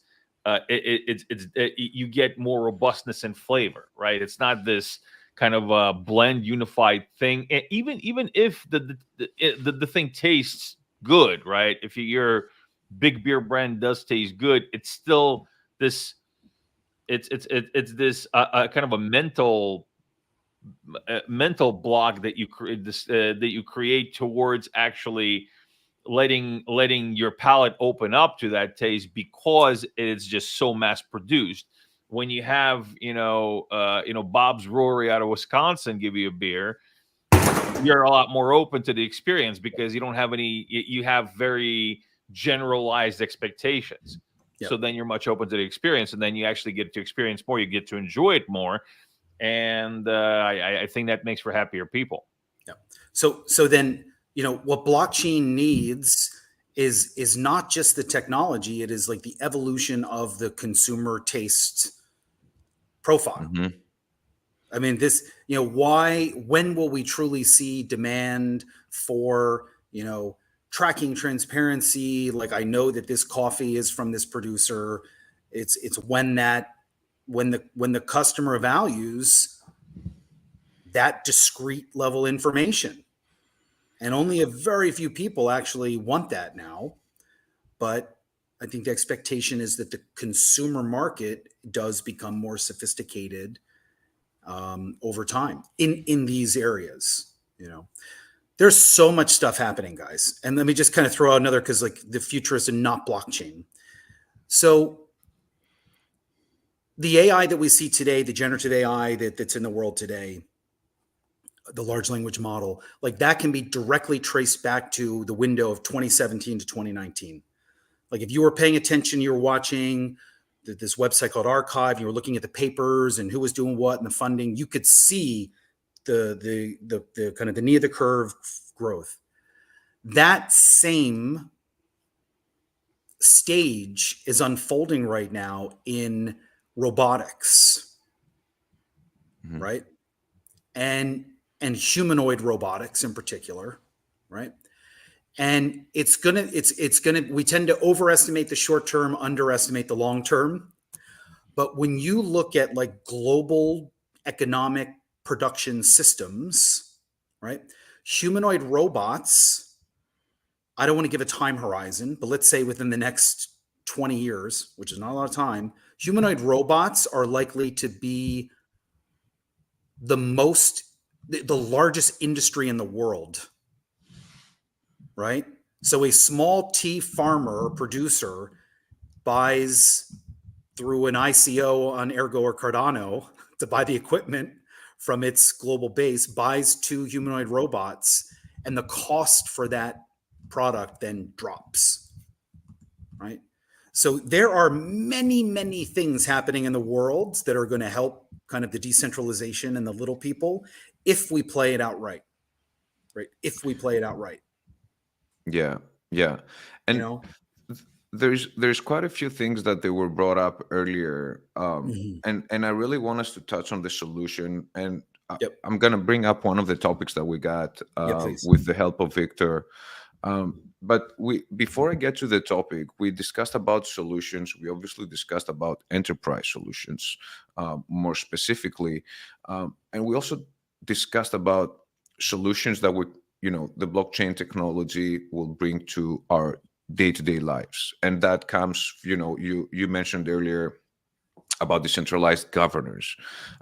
you get more robustness and flavor, right? It's not this kind of blend unified thing. And even if the thing tastes good, right? If your big beer brand does taste good, it's still this. It's this kind of a mental block that you create that you create towards actually letting your palate open up to that taste, because it's just so mass produced. When you have Bob's Brewery out of Wisconsin give you a beer, you're a lot more open to the experience because you don't have you have very generalized expectations. Yep. So then you're much open to the experience, and then you actually get to experience more, you get to enjoy it more. And I think that makes for happier people. Yeah. So then, what blockchain needs is not just the technology, it is like the evolution of the consumer taste profile. Mhm. I mean, when will we truly see demand for, tracking transparency? Like, I know that this coffee is from this producer. It's when the customer values that discrete level information. And only a very few people actually want that now. But I think the expectation is that the consumer market does become more sophisticated over time in these areas. There's so much stuff happening, guys. And let me just kind of throw out another, because like the futurist and not blockchain. So the AI that we see today, the generative AI that's in the world today, the large language model, like that can be directly traced back to the window of 2017 to 2019. Like if you were paying attention, you were watching this website called Archive, you were looking at the papers and who was doing what and the funding, you could see the kind of the knee of the curve growth. That same stage is unfolding right now in robotics, Mhm. right? And humanoid robotics in particular, right? And it's gonna we tend to overestimate the short term, underestimate the long term. But when you look at like global economic production systems, right? Humanoid robots, I don't want to give a time horizon, but let's say within the next 20 years, which is not a lot of time, humanoid robots are likely to be the largest industry in the world, right? So a small tea farmer or producer buys through an ICO on Ergo or Cardano to buy the equipment from its global base, buys 2 humanoid robots, and the cost for that product then drops, right? So there are many, many things happening in the world that are going to help kind of the decentralization and the little people if we play it out right, right? If we play it out right, Yeah, yeah. you And know? there's quite a few things that they were brought up earlier, Mhm. and I really want us to touch on the solution. And Yep. I'm gonna bring up one of the topics that we got Yeah, please. with the help of Victor. But before I get to the topic, we discussed about solutions. We obviously discussed about enterprise solutions, more specifically, and we also discussed about solutions that would, the blockchain technology will bring to our day-to-day lives. And that comes, you mentioned earlier about decentralized governors.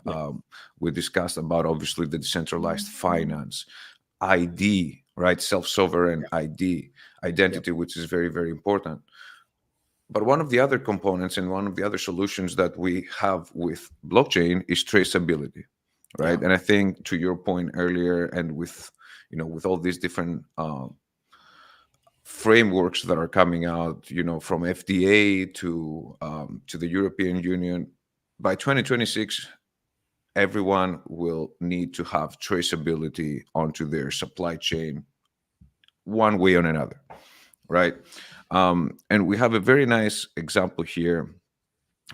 Yeah. We discussed about obviously the decentralized finance, ID, right? Self-sovereign Yeah. identity, which is very, very important. But one of the other components and one of the other solutions that we have with blockchain is traceability, right? Yeah. And I think to your point earlier, and with with all these different frameworks that are coming out, from FDA to the European Union, by 2026, everyone will need to have traceability onto their supply chain, one way or another, right? And we have a very nice example here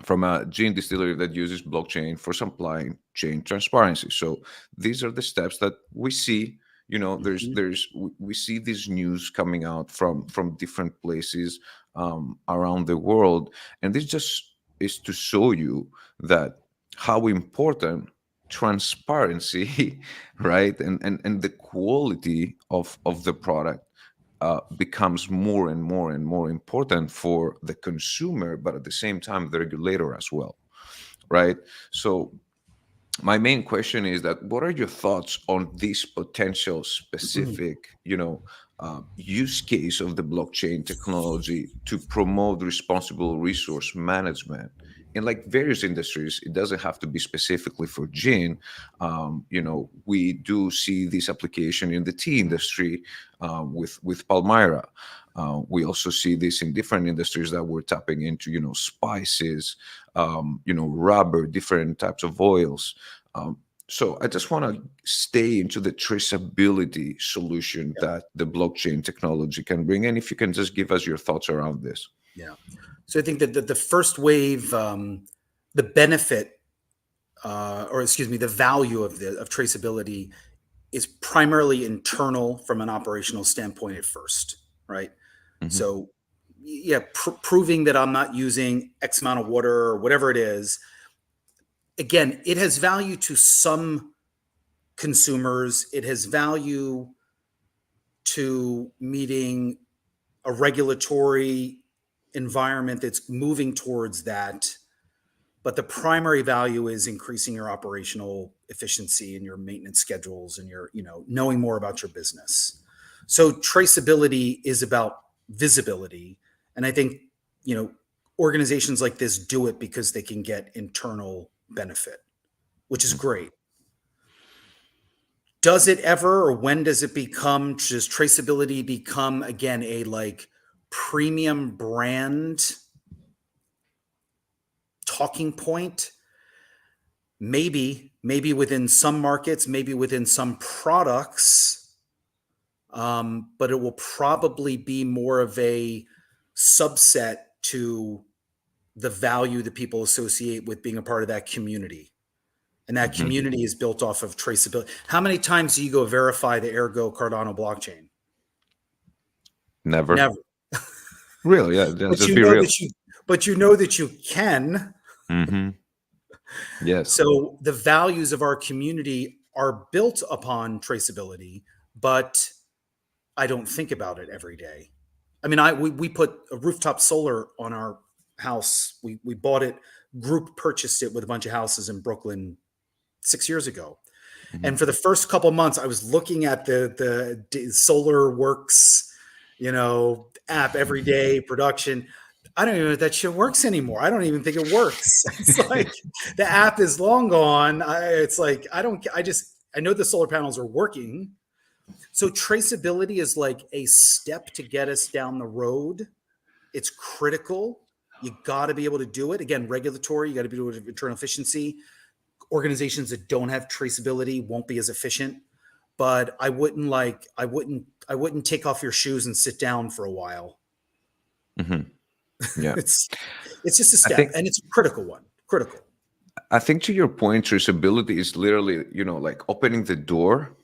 from a gin distillery that uses blockchain for supply chain transparency. So these are the steps that we see. Mhm. We see this news coming out from different places around the world, and this just is to show you that how important transparency, right, and the quality of the product becomes more and more and more important for the consumer, but at the same time, the regulator as well, right? So, my main question is that what are your thoughts on this potential specific, use case of the blockchain technology to promote responsible resource management in like various industries? It doesn't have to be specifically for gin. We do see this application in the tea industry with Palmyra. We also see this in different industries that we're tapping into, spices, rubber, different types of oils. So I just want to stay into the traceability solution Yeah. that the blockchain technology can bring. And if you can just give us your thoughts around this. Yeah. So I think that the first wave, the benefit, or excuse me, the value of traceability is primarily internal from an operational standpoint at first, right? Hmm. So, yeah, proving that I'm not using X amount of water or whatever it is. Again, it has value to some consumers. It has value to meeting a regulatory environment that's moving towards that. But the primary value is increasing your operational efficiency and your maintenance schedules and your, knowing more about your business. So traceability is about visibility. And I think, organizations like this do it because they can get internal benefit, which is great. Does it ever, or when does it become, does traceability become again a like premium brand talking point? Maybe within some markets, maybe within some products, but it will probably be more of a subset to the value that people associate with being a part of that community. And that Hmm. community is built off of traceability. How many times do you go verify the Ergo Cardano blockchain? Never. Never. Really? Yeah. But Just you be know real. that you know that you can. Hmm. Yes. So the values of our community are built upon traceability, but I don't think about it every day. I mean, we put a rooftop solar on our house. We bought it, group purchased it with a bunch of houses in Brooklyn 6 years ago. Hmm. And for the first couple of months, I was looking at the Solar Works, app every day, production. I don't even know if that shit works anymore. I don't even think it works. It's like the app is long gone. It's like I know the solar panels are working. So traceability is like a step to get us down the road. It's critical. You got to be able to do it. Again, regulatory, you got to be able to internal efficiency. Organizations that don't have traceability won't be as efficient. But I wouldn't take off your shoes and sit down for a while. Hmm. Yeah. It's just a I step, think and it's a critical one. Critical. I think to your point, traceability is literally, like opening the door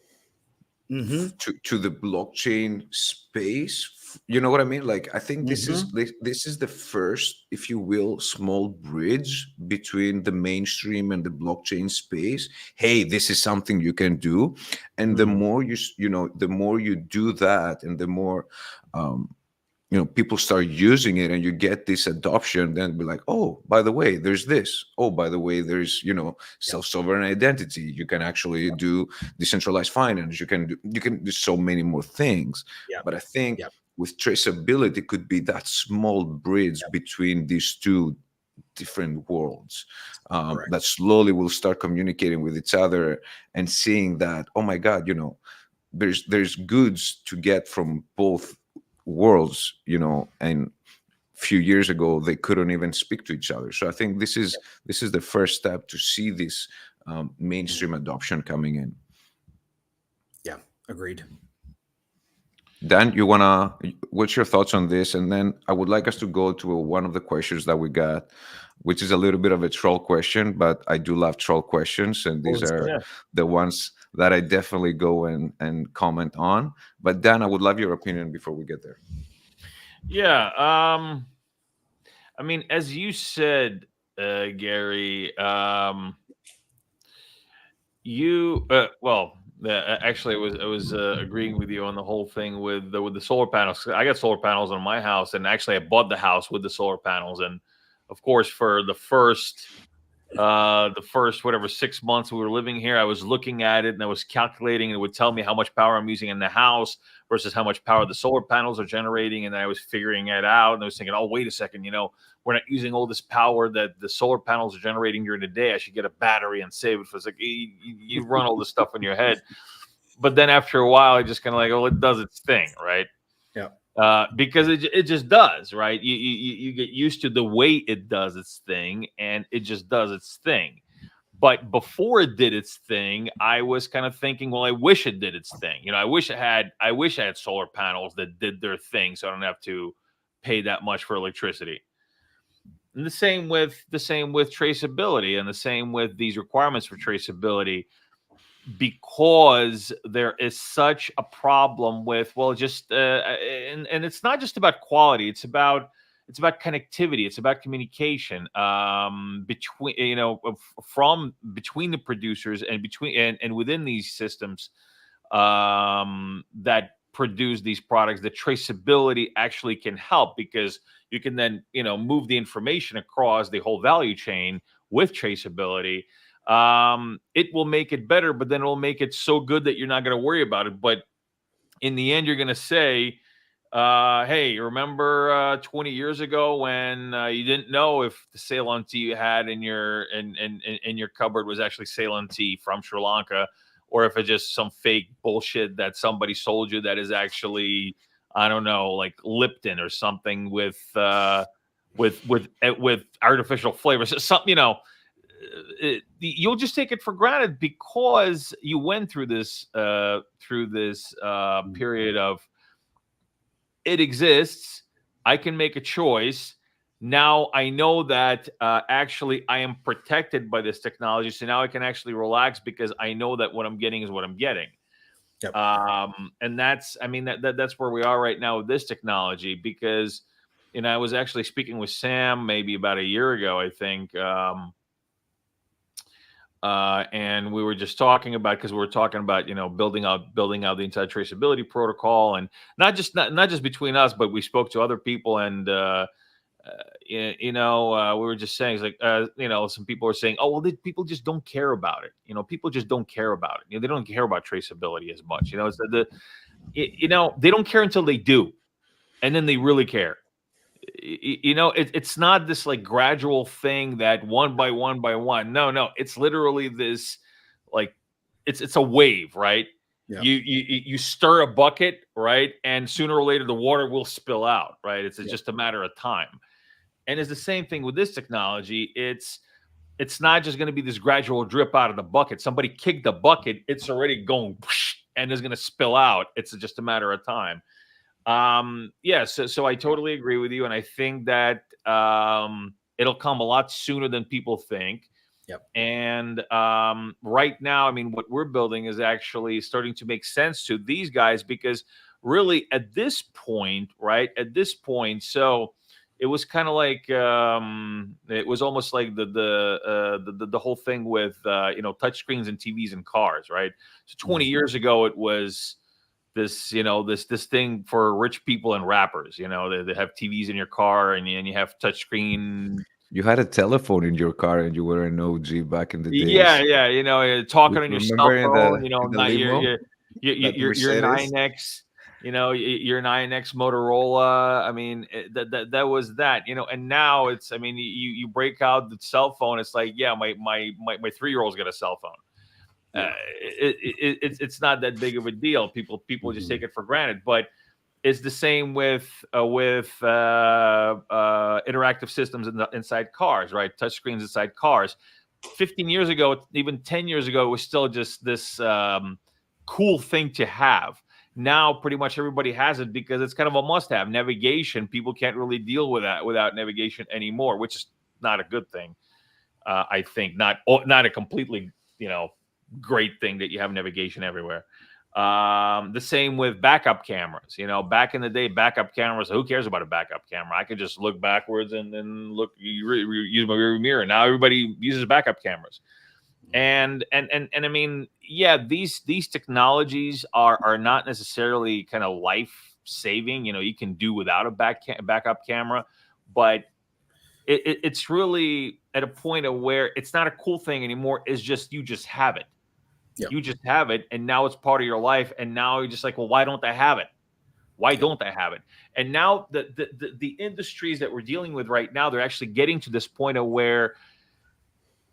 Mm-hmm. to the blockchain space. You know what I mean? Like, I think Mm-hmm. this is the first, if you will, small bridge between the mainstream and the blockchain space. Hey, this is something you can do, and the Mm-hmm. more the more you do that, and the more people start using it, and you get this adoption, then be like, oh, by the way, there's this. Oh, by the way, there's self-sovereign identity. You can actually do decentralized finance. You can do so many more things. Yeah. But I think Yeah. with traceability could be that small bridge between these two different worlds, Correct. that slowly will start communicating with each other and seeing that, oh my God, there's goods to get from both worlds, and few years ago they couldn't even speak to each other. So I think this is the first step to see this mainstream adoption coming in. Yeah, agreed. Dan, what's your thoughts on this? And then I would like us to go to one of the questions that we got, which is a little bit of a troll question, but I do love troll questions, and these are the ones that I definitely go and comment on. But Dan, I would love your opinion before we get there. Yeah. I mean, as you said, Gary, actually, I was agreeing with you on the whole thing with the solar panels. I got solar panels on my house, and actually, I bought the house with the solar panels. And of course, for the first whatever 6 months we were living here, I was looking at it and I was calculating, and it would tell me how much power I'm using in the house versus how much power the solar panels are generating. And I was figuring it out, and I was thinking, oh, wait a second, we're not using all this power that the solar panels are generating during the day. I should get a battery and save it. So it's like you run all this stuff in your head. But then after a while, I just kind of like, oh, it does its thing, right? Yeah. Because it just does, right? You get used to the way it does its thing, and it just does its thing. But before it did its thing, I was kind of thinking, well, I wish it did its thing. I wish I had solar panels that did their thing, so I don't have to pay that much for electricity. And the same with traceability, and the same with these requirements for traceability, because there is such a problem with, well, just and it's not just about quality. It's about connectivity. It's about communication between from between the producers and between and within these systems that produce these products. The traceability actually can help, because you can then move the information across the whole value chain with traceability. It will make it better, but then it will make it so good that you're not going to worry about it. But in the end, you're going to say, hey, remember 20 years ago when you didn't know if the Ceylon tea you had in your in your cupboard was actually Ceylon tea from Sri Lanka, or if it's just some fake bullshit that somebody sold you that is actually, I don't know, like Lipton or something with artificial flavors. Something, you'll just take it for granted because you went through this period of, it exists, I can make a choice. Now I know that actually I am protected by this technology, so now I can actually relax because I know that what I'm getting is what I'm getting. Yep. And that's where we are right now with this technology, because I was actually speaking with Sam maybe about a year ago, I think. And we were just talking about, because we were talking about building out the entire traceability protocol, and not just between us, but we spoke to other people, and we were just saying, it's like some people are saying, oh, well, people just don't care about it. People just don't care about it. They don't care about traceability as much. It's they don't care until they do, and then they really care. It's not this like gradual thing that one by one by one. No, it's literally this, like, it's a wave, right? Yeah. You stir a bucket, right, and sooner or later the water will spill out, right? It's just a matter of time. And it's the same thing with this technology. It's not just going to be this gradual drip out of the bucket. Somebody kicked the bucket, it's already going and is going to spill out. It's just a matter of time. So I totally agree with you, and I think that it'll come a lot sooner than people think. Yep. And right now, I mean, what we're building is actually starting to make sense to these guys, because really at this point, so it was kind of like it was almost like the whole thing with touchscreens and TVs and cars, right? So 20 years ago, it was this this thing for rich people and rappers. They have TVs in your car, and you have touchscreen. You had a telephone in your car, and you were an OG back in the Yeah, days. yeah. Talking on your cell Remember in phone. the Not limo, that your Mercedes? 9X. Your 9X Motorola. I mean, that was that. And now it's. I mean, you break out the cell phone. It's like, yeah, my 3-year-old's got a cell phone. Yeah. It's not that big of a deal. People just Mhm. take it for granted. But it's the same with interactive systems inside cars, right? Touchscreens inside cars. 15 years ago, even 10 years ago, it was still just this cool thing to have. Now, pretty much everybody has it because it's kind of a must-have. Navigation, people can't really deal with that without navigation anymore, which is not a good thing. I think not a completely, great thing that you have navigation everywhere. The same with backup cameras. Back in the day, backup cameras, who cares about a backup camera? I could just look backwards and then use my rear mirror. Now everybody uses backup cameras. And I mean, yeah, these technologies are not necessarily kind of life saving. You can do without a backup camera, but it's really at a point of where it's not a cool thing anymore. It's just you just have it. Yep. You just have it, and now it's part of your life. And now you're just like, well, why don't I have it? Why don't I have it? And now the industries that we're dealing with right now, they're actually getting to this point of where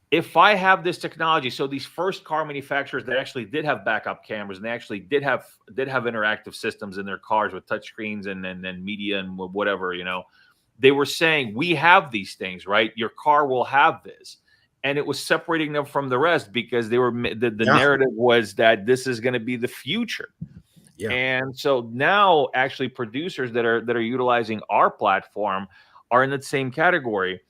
if I have this technology, so these first car manufacturers that actually did have backup cameras and they actually did have interactive systems in their cars with touchscreens and media and whatever, they were saying, we have these things, right? Your car will have this. And it was separating them from the rest because they were the narrative was that this is going to be the future. Yeah. And so now actually producers that are utilizing our platform are in that same category.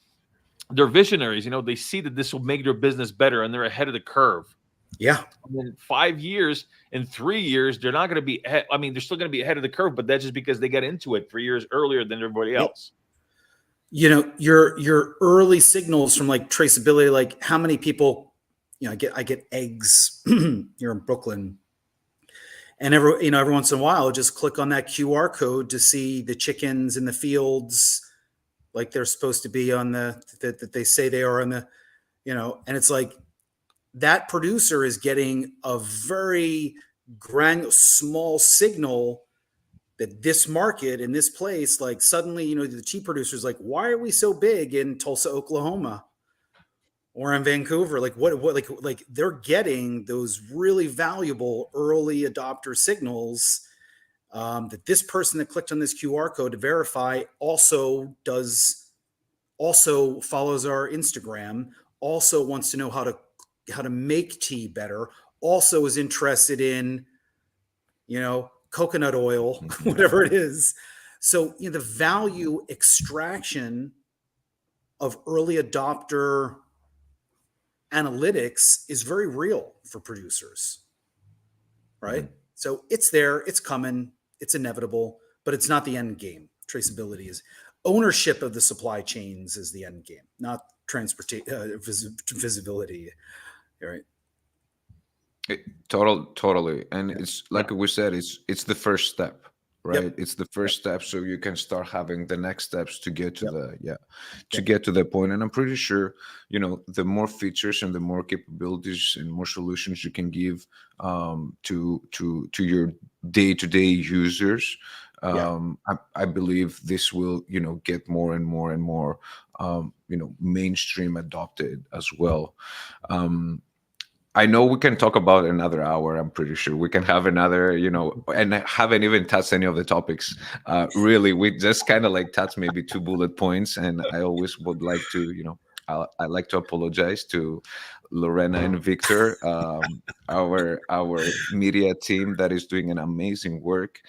They're visionaries, they see that this will make their business better and they're ahead of the curve. Yeah. In 5 years, in 3 years, they're not going to be ahead. I mean, they're still going to be ahead of the curve, but that's just because they got into it 3 years earlier than everybody else. Your early signals from like traceability, like how many people, I get eggs here in Brooklyn, and every once in a while, I'll just click on that QR code to see the chickens in the fields, like they're supposed to be on that they say they are on the, and it's like that producer is getting a very small signal that this market in this place, like suddenly, the tea producers, like, why are we so big in Tulsa, Oklahoma, or in Vancouver? Like, what, like they're getting those really valuable early adopter signals that this person that clicked on this QR code to verify also follows our Instagram, also wants to know how to make tea better, also is interested in, coconut oil, whatever it is. So the value extraction of early adopter analytics is very real for producers, right? Mm-hmm. So it's there, it's coming, it's inevitable, but it's not the end game. Traceability is ownership of the supply chains is the end game, not transportation visibility, right? Totally. And it's like we said, it's the first step, right? Yep. It's the first step, so you can start having the next steps to get to get to the point. And I'm pretty sure, the more features and the more capabilities and more solutions you can give to your day-to-day users, I believe this will, get more and more and more, mainstream adopted as well. I know we can talk about another hour. I'm pretty sure we can have another, and I haven't even touched any of the topics. Really, we just kind of like touched maybe 2 bullet points. And I always would like to, I like to apologize to Lorena and Victor, our media team that is doing an amazing work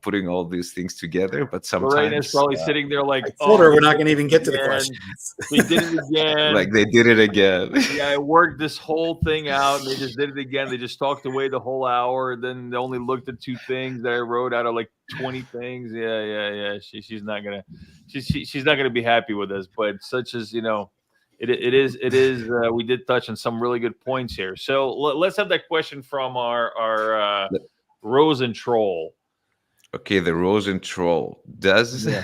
putting all these things together. But sometimes Lorena's probably sitting there like, I told her we're not going to even get to the questions. They did it again. Like they did it again. Yeah, I worked this whole thing out. And they just did it again. They just talked away the whole hour. Then they only looked at 2 things that I wrote out of like 20 things. Yeah. She's not gonna be happy with us. But such as it is. We did touch on some really good points here. So let's have that question from our Rosentroll. Okay, the Rosentroll. Does Yeah.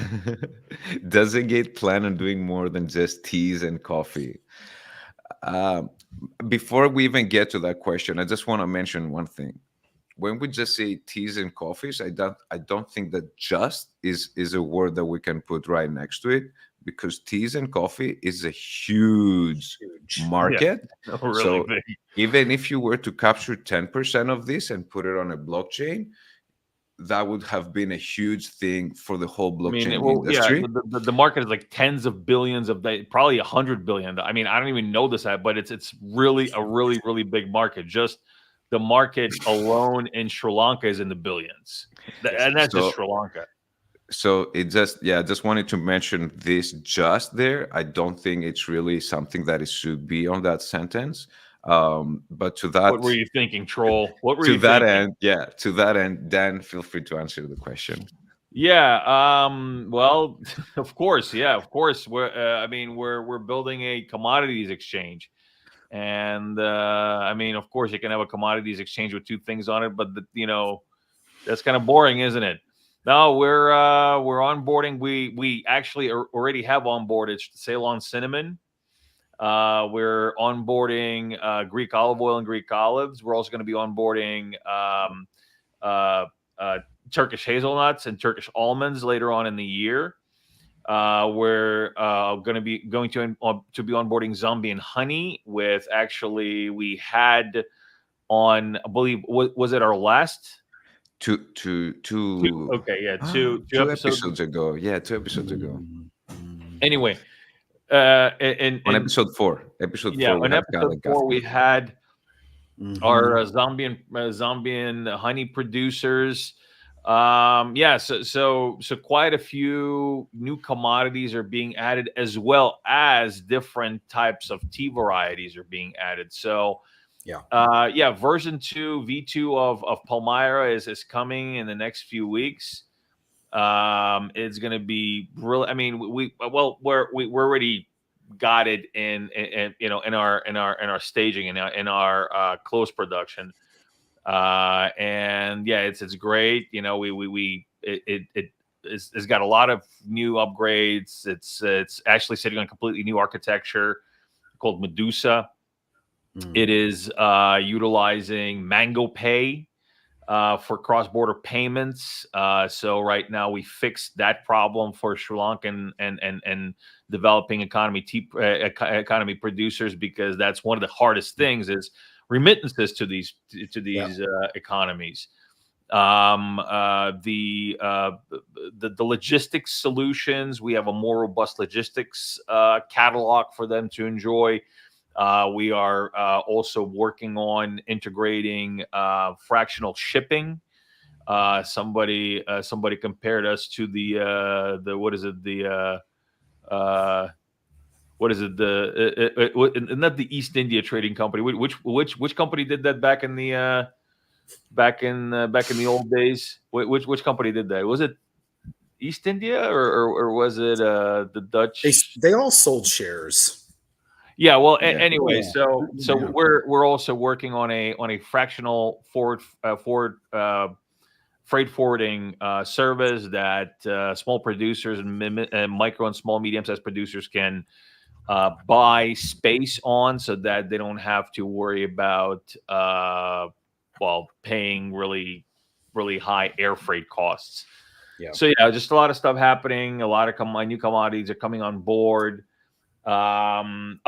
does zenGate plan on doing more than just teas and coffee? Um, Before we even get to that question, I just want to mention one thing. When we just say teas and coffees, I don't think that just is a word that we can put right next to it, because teas and coffee is a huge Huge. Yeah. market. Really So big. even if you were to capture 10% of this and put it on a blockchain, that would have been a huge thing for the whole I mean, blockchain well, yeah, industry. the market is like tens of billions of probably 100 billion. I mean, I don't even know this, but it's really a really big market. Just the market alone in Sri Lanka is in the billions, and that's just So Sri Lanka. so it just, yeah, I just wanted to mention this just there. I don't think it's really something that it should be on that sentence. But What were you thinking, troll? What were to you that thinking? end, yeah, to that end, Dan, feel free to answer the question. Yeah. Well, of course. Yeah. Of course. I mean, we're building a commodities exchange, and I mean, of course, you can have a commodities exchange with two things on it, but that's kind of boring, isn't it? No, we're onboarding. We actually already have onboarded Ceylon cinnamon. We're onboarding Greek olive oil and Greek olives. We're also going to be onboarding uh, Turkish hazelnuts and Turkish almonds later on in the year. We're going to be onboarding Zambian honey. With actually, we had on, I believe, was it our last? Two. Okay, yeah, two Two episodes. episodes ago. Yeah, 2 episodes ago. Anyway, and On episode yeah, four, we on had episode Khaled 4 we Gathman. had our Zambian honey producers. Yeah, so quite a few new commodities are being added, as well as different types of tea varieties are being added. So yeah, version 2, V2 of Palmyra is coming in the next few weeks. It's going to be really, I mean, we're already got it in our staging and in our close production. And yeah, it's great. It's got a lot of new upgrades. It's actually sitting on completely new architecture called Medusa. It is utilizing Mango Pay for cross-border payments. So right now we fixed that problem for Sri Lankan and developing economy producers, because that's one of the hardest things is remittances to these economies. The logistics solutions, we have a more robust logistics catalog for them to enjoy. We are also working on integrating fractional shipping. Somebody compared us to the what is it, not the East India Trading Company. Which company did that back in the old days? Which company did that? Was it East India or was it the Dutch? They all sold shares. Yeah, well, Yeah. anyway, Yeah. so we're also working on a fractional freight forwarding service that small producers and micro and small medium-sized producers can buy space on, so that they don't have to worry about paying really high air freight costs. Yeah. So yeah, just a lot of stuff happening. A lot of new commodities are coming on board. So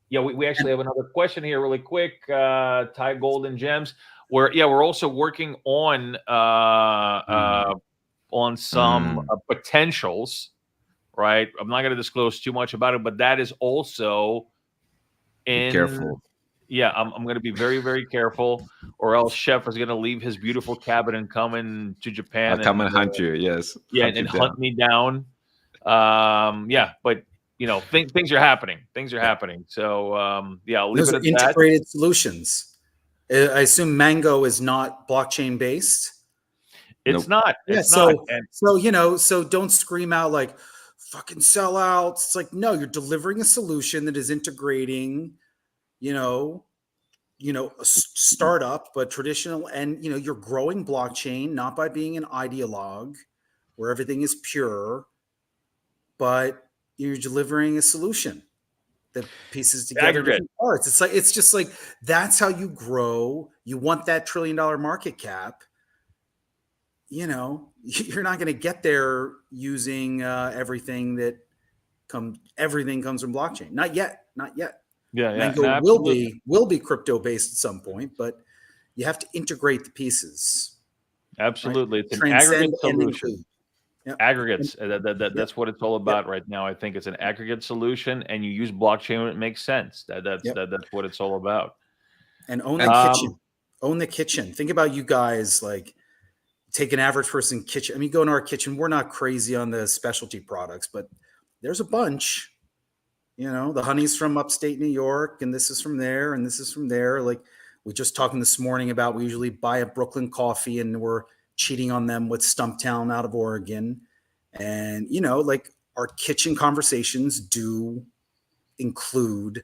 yeah, we actually have another question here really quick. Ty Golden Gems. We're also working on some potentials, right? I'm not going to disclose too much about it, but that is also Be careful. Yeah, I'm going to be very, very careful, or else Chef is going to leave his beautiful cabin and come in to Japan. I'll come and hunt you. Yes. Yeah, and hunt me down. Yeah, but things are happening. Things are happening. So yeah, I'll leave Those it are at that. integrated solutions. I assume Mango is not blockchain based. It's not. It's so not. so don't scream out like fucking sellouts. It's like, no, you're delivering a solution that is integrating, a startup, but traditional, and you're growing blockchain not by being an ideologue where everything is pure, but you're delivering a solution that pieces together Aggregate. different parts. It's just like that's how you grow. You want that $1 trillion market cap. You're not going to get there using everything comes from blockchain. Not yet. Yeah, yeah. Mango No, absolutely. will be crypto based at some point, but you have to integrate the pieces. Absolutely. Right? It's an Transcend aggregate and solution. include. Yep. Aggregates. Yep. That's what it's all about right now. I think it's an aggregate solution, and you use blockchain when it makes sense. That's what it's all about. And own the kitchen. Own the kitchen. Think about you guys, like take an average person kitchen. I mean, go in our kitchen. We're not crazy on the specialty products, but there's a bunch. The honey's from upstate New York, and this is from there, and this is from there. Like we just talking this morning about, we usually buy a Brooklyn coffee, and we're cheating on them with Stumptown out of Oregon. And, like our kitchen conversations do include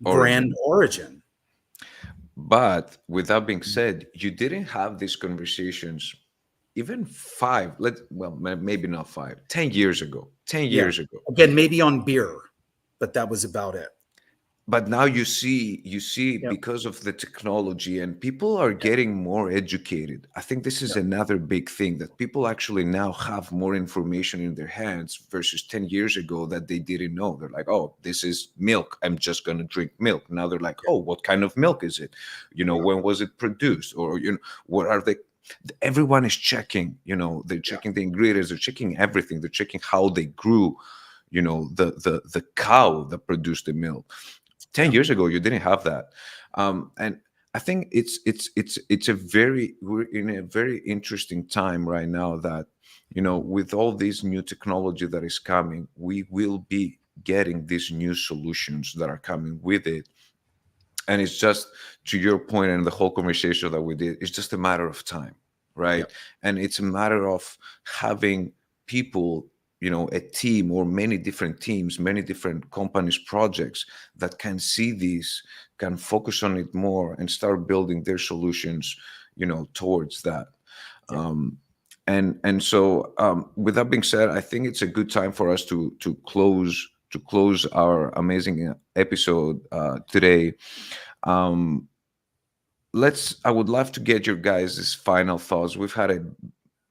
brand origin. But with that being said, you didn't have these conversations even maybe not 5, 10 years ago. 10 years ago. Again, maybe on beer, but that was about it. But now you see because of the technology, and people are getting more educated. I think this is another big thing, that people actually now have more information in their hands versus 10 years ago that they didn't know. They're like, oh, this is milk, I'm just going to drink milk. Now they're like, oh, what kind of milk is it? When was it produced? Or, what are they? Everyone is checking, they're checking the ingredients, they're checking everything. They're checking how they grew, the cow that produced the milk. 10 years ago, you didn't have that. And I think we're in a very interesting time right now that, with all this new technology that is coming, we will be getting these new solutions that are coming with it. And it's just, to your point, and the whole conversation that we did, it's just a matter of time, right? Yep. And it's a matter of having people, a team or many different teams, many different companies, projects that can see these, can focus on it more and start building their solutions, towards that. Yeah. So with that being said, I think it's a good time for us to close our amazing episode today. I would love to get your guys' final thoughts. We've had a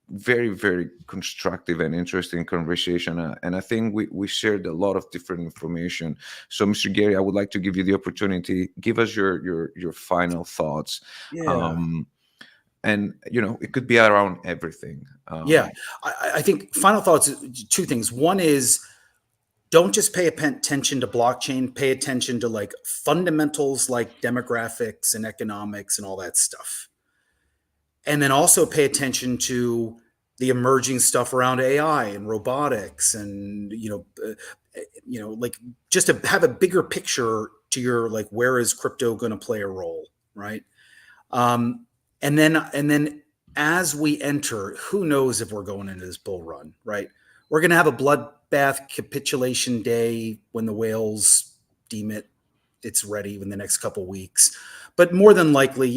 very, very constructive and interesting conversation, and I think we shared a lot of different information. So, Mr. Garry, I would like to give you the opportunity. Give us your final thoughts. And it could be around everything. I think final thoughts, 2 things. One is, don't just pay attention to blockchain, pay attention to like fundamentals like demographics and economics and all that stuff. And then also pay attention to the emerging stuff around AI and robotics, and like just to have a bigger picture to your, like, where is crypto going to play a role, right? And then as we enter, who knows if we're going into this bull run, right? We're going to have a bloodbath capitulation day when the whales deem it's ready in the next couple of weeks. But more than likely,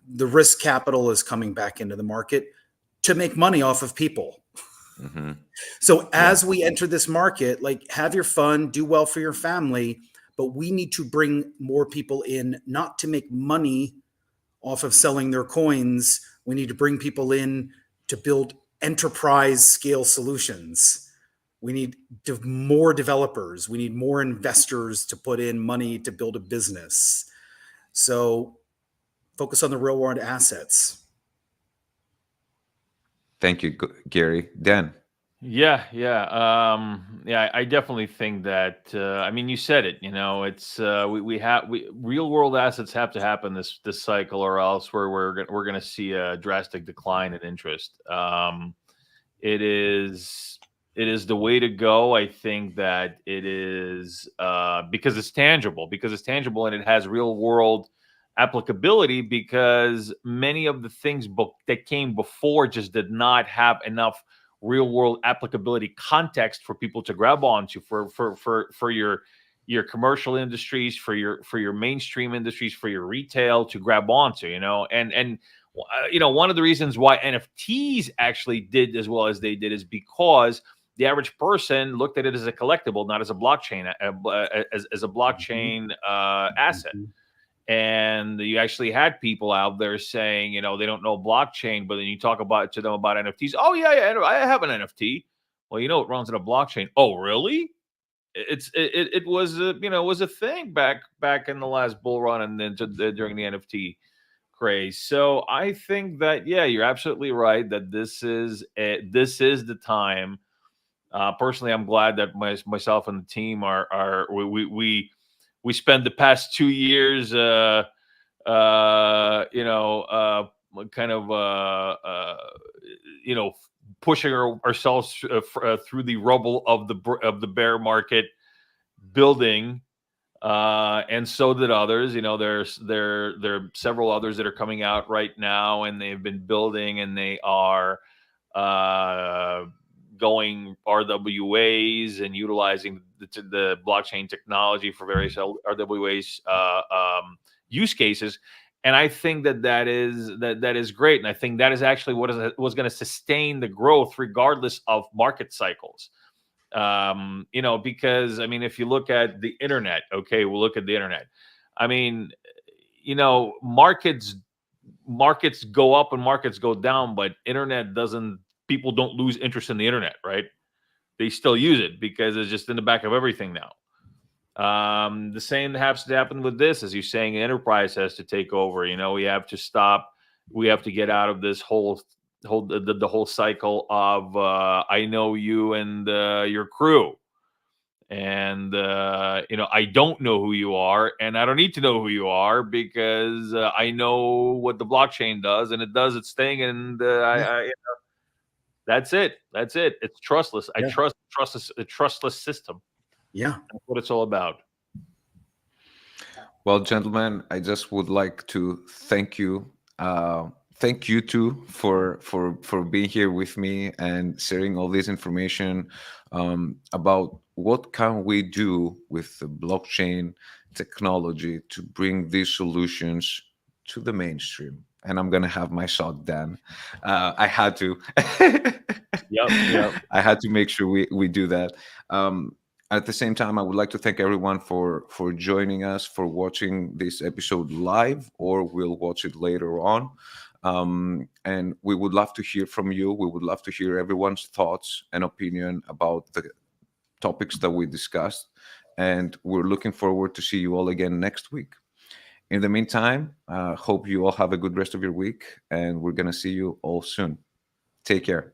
the risk capital is coming back into the market to make money off of people. Mm-hmm. So as we enter this market, like, have your fun, do well for your family, but we need to bring more people in, not to make money off of selling their coins. We need to bring people in to build enterprise scale solutions. We need more developers. We need more investors to put in money to build a business. So focus on the real world assets. Thank you, Garry. Dan. I definitely think that. I mean, you said it. It's we real world assets have to happen this cycle, or else we're going to see a drastic decline in interest. It is the way to go. I think that it is because it's tangible, and it has real world applicability, because many of the things that came before just did not have enough real world applicability context for people to grab onto, for your your commercial industries, for your mainstream industries, for your retail to grab onto, and one of the reasons why NFTs actually did as well as they did is because the average person looked at it as a collectible, not as a blockchain, as a blockchain asset. And you actually had people out there saying, they don't know blockchain, but then you talk to them about NFTs. Oh yeah, I have an NFT. Well, it runs in a blockchain. Oh, really? It was a thing back in the last bull run and then during the NFT craze. So I think that you're absolutely right that this is the time. Personally, I'm glad that myself and the team we spent the past 2 years, kind of, pushing ourselves through the rubble of the bear market, building, and so did others. There are several others that are coming out right now, and they've been building, and they are going RWAs and utilizing the blockchain technology for various RWAs use cases. And I think that is great. And I think that is actually what was going to sustain the growth regardless of market cycles. Because if you look at the internet, okay, we'll look at the internet. Markets go up and markets go down, but internet doesn't. People don't lose interest in the internet, right? They still use it because it's just in the back of everything now. The same has to happen with this, as you're saying. Enterprise has to take over. We have to stop. We have to get out of this whole cycle of I know you and your crew, and I don't know who you are, and I don't need to know who you are because I know what the blockchain does, and it does its thing, and that's it. It's trustless. I trust a trustless system. Yeah, that's what it's all about. Well, gentlemen, I just would like to thank you. Thank you too for being here with me and sharing all this information about what can we do with the blockchain technology to bring these solutions to the mainstream. And I'm gonna have my shot, Dan. I had to. Yep. I had to make sure we do that. At the same time, I would like to thank everyone for joining us, for watching this episode live, or we'll watch it later on. And we would love to hear from you. We would love to hear everyone's thoughts and opinion about the topics that we discussed. And we're looking forward to see you all again next week. In the meantime, hope you all have a good rest of your week, and we're going to see you all soon. Take care.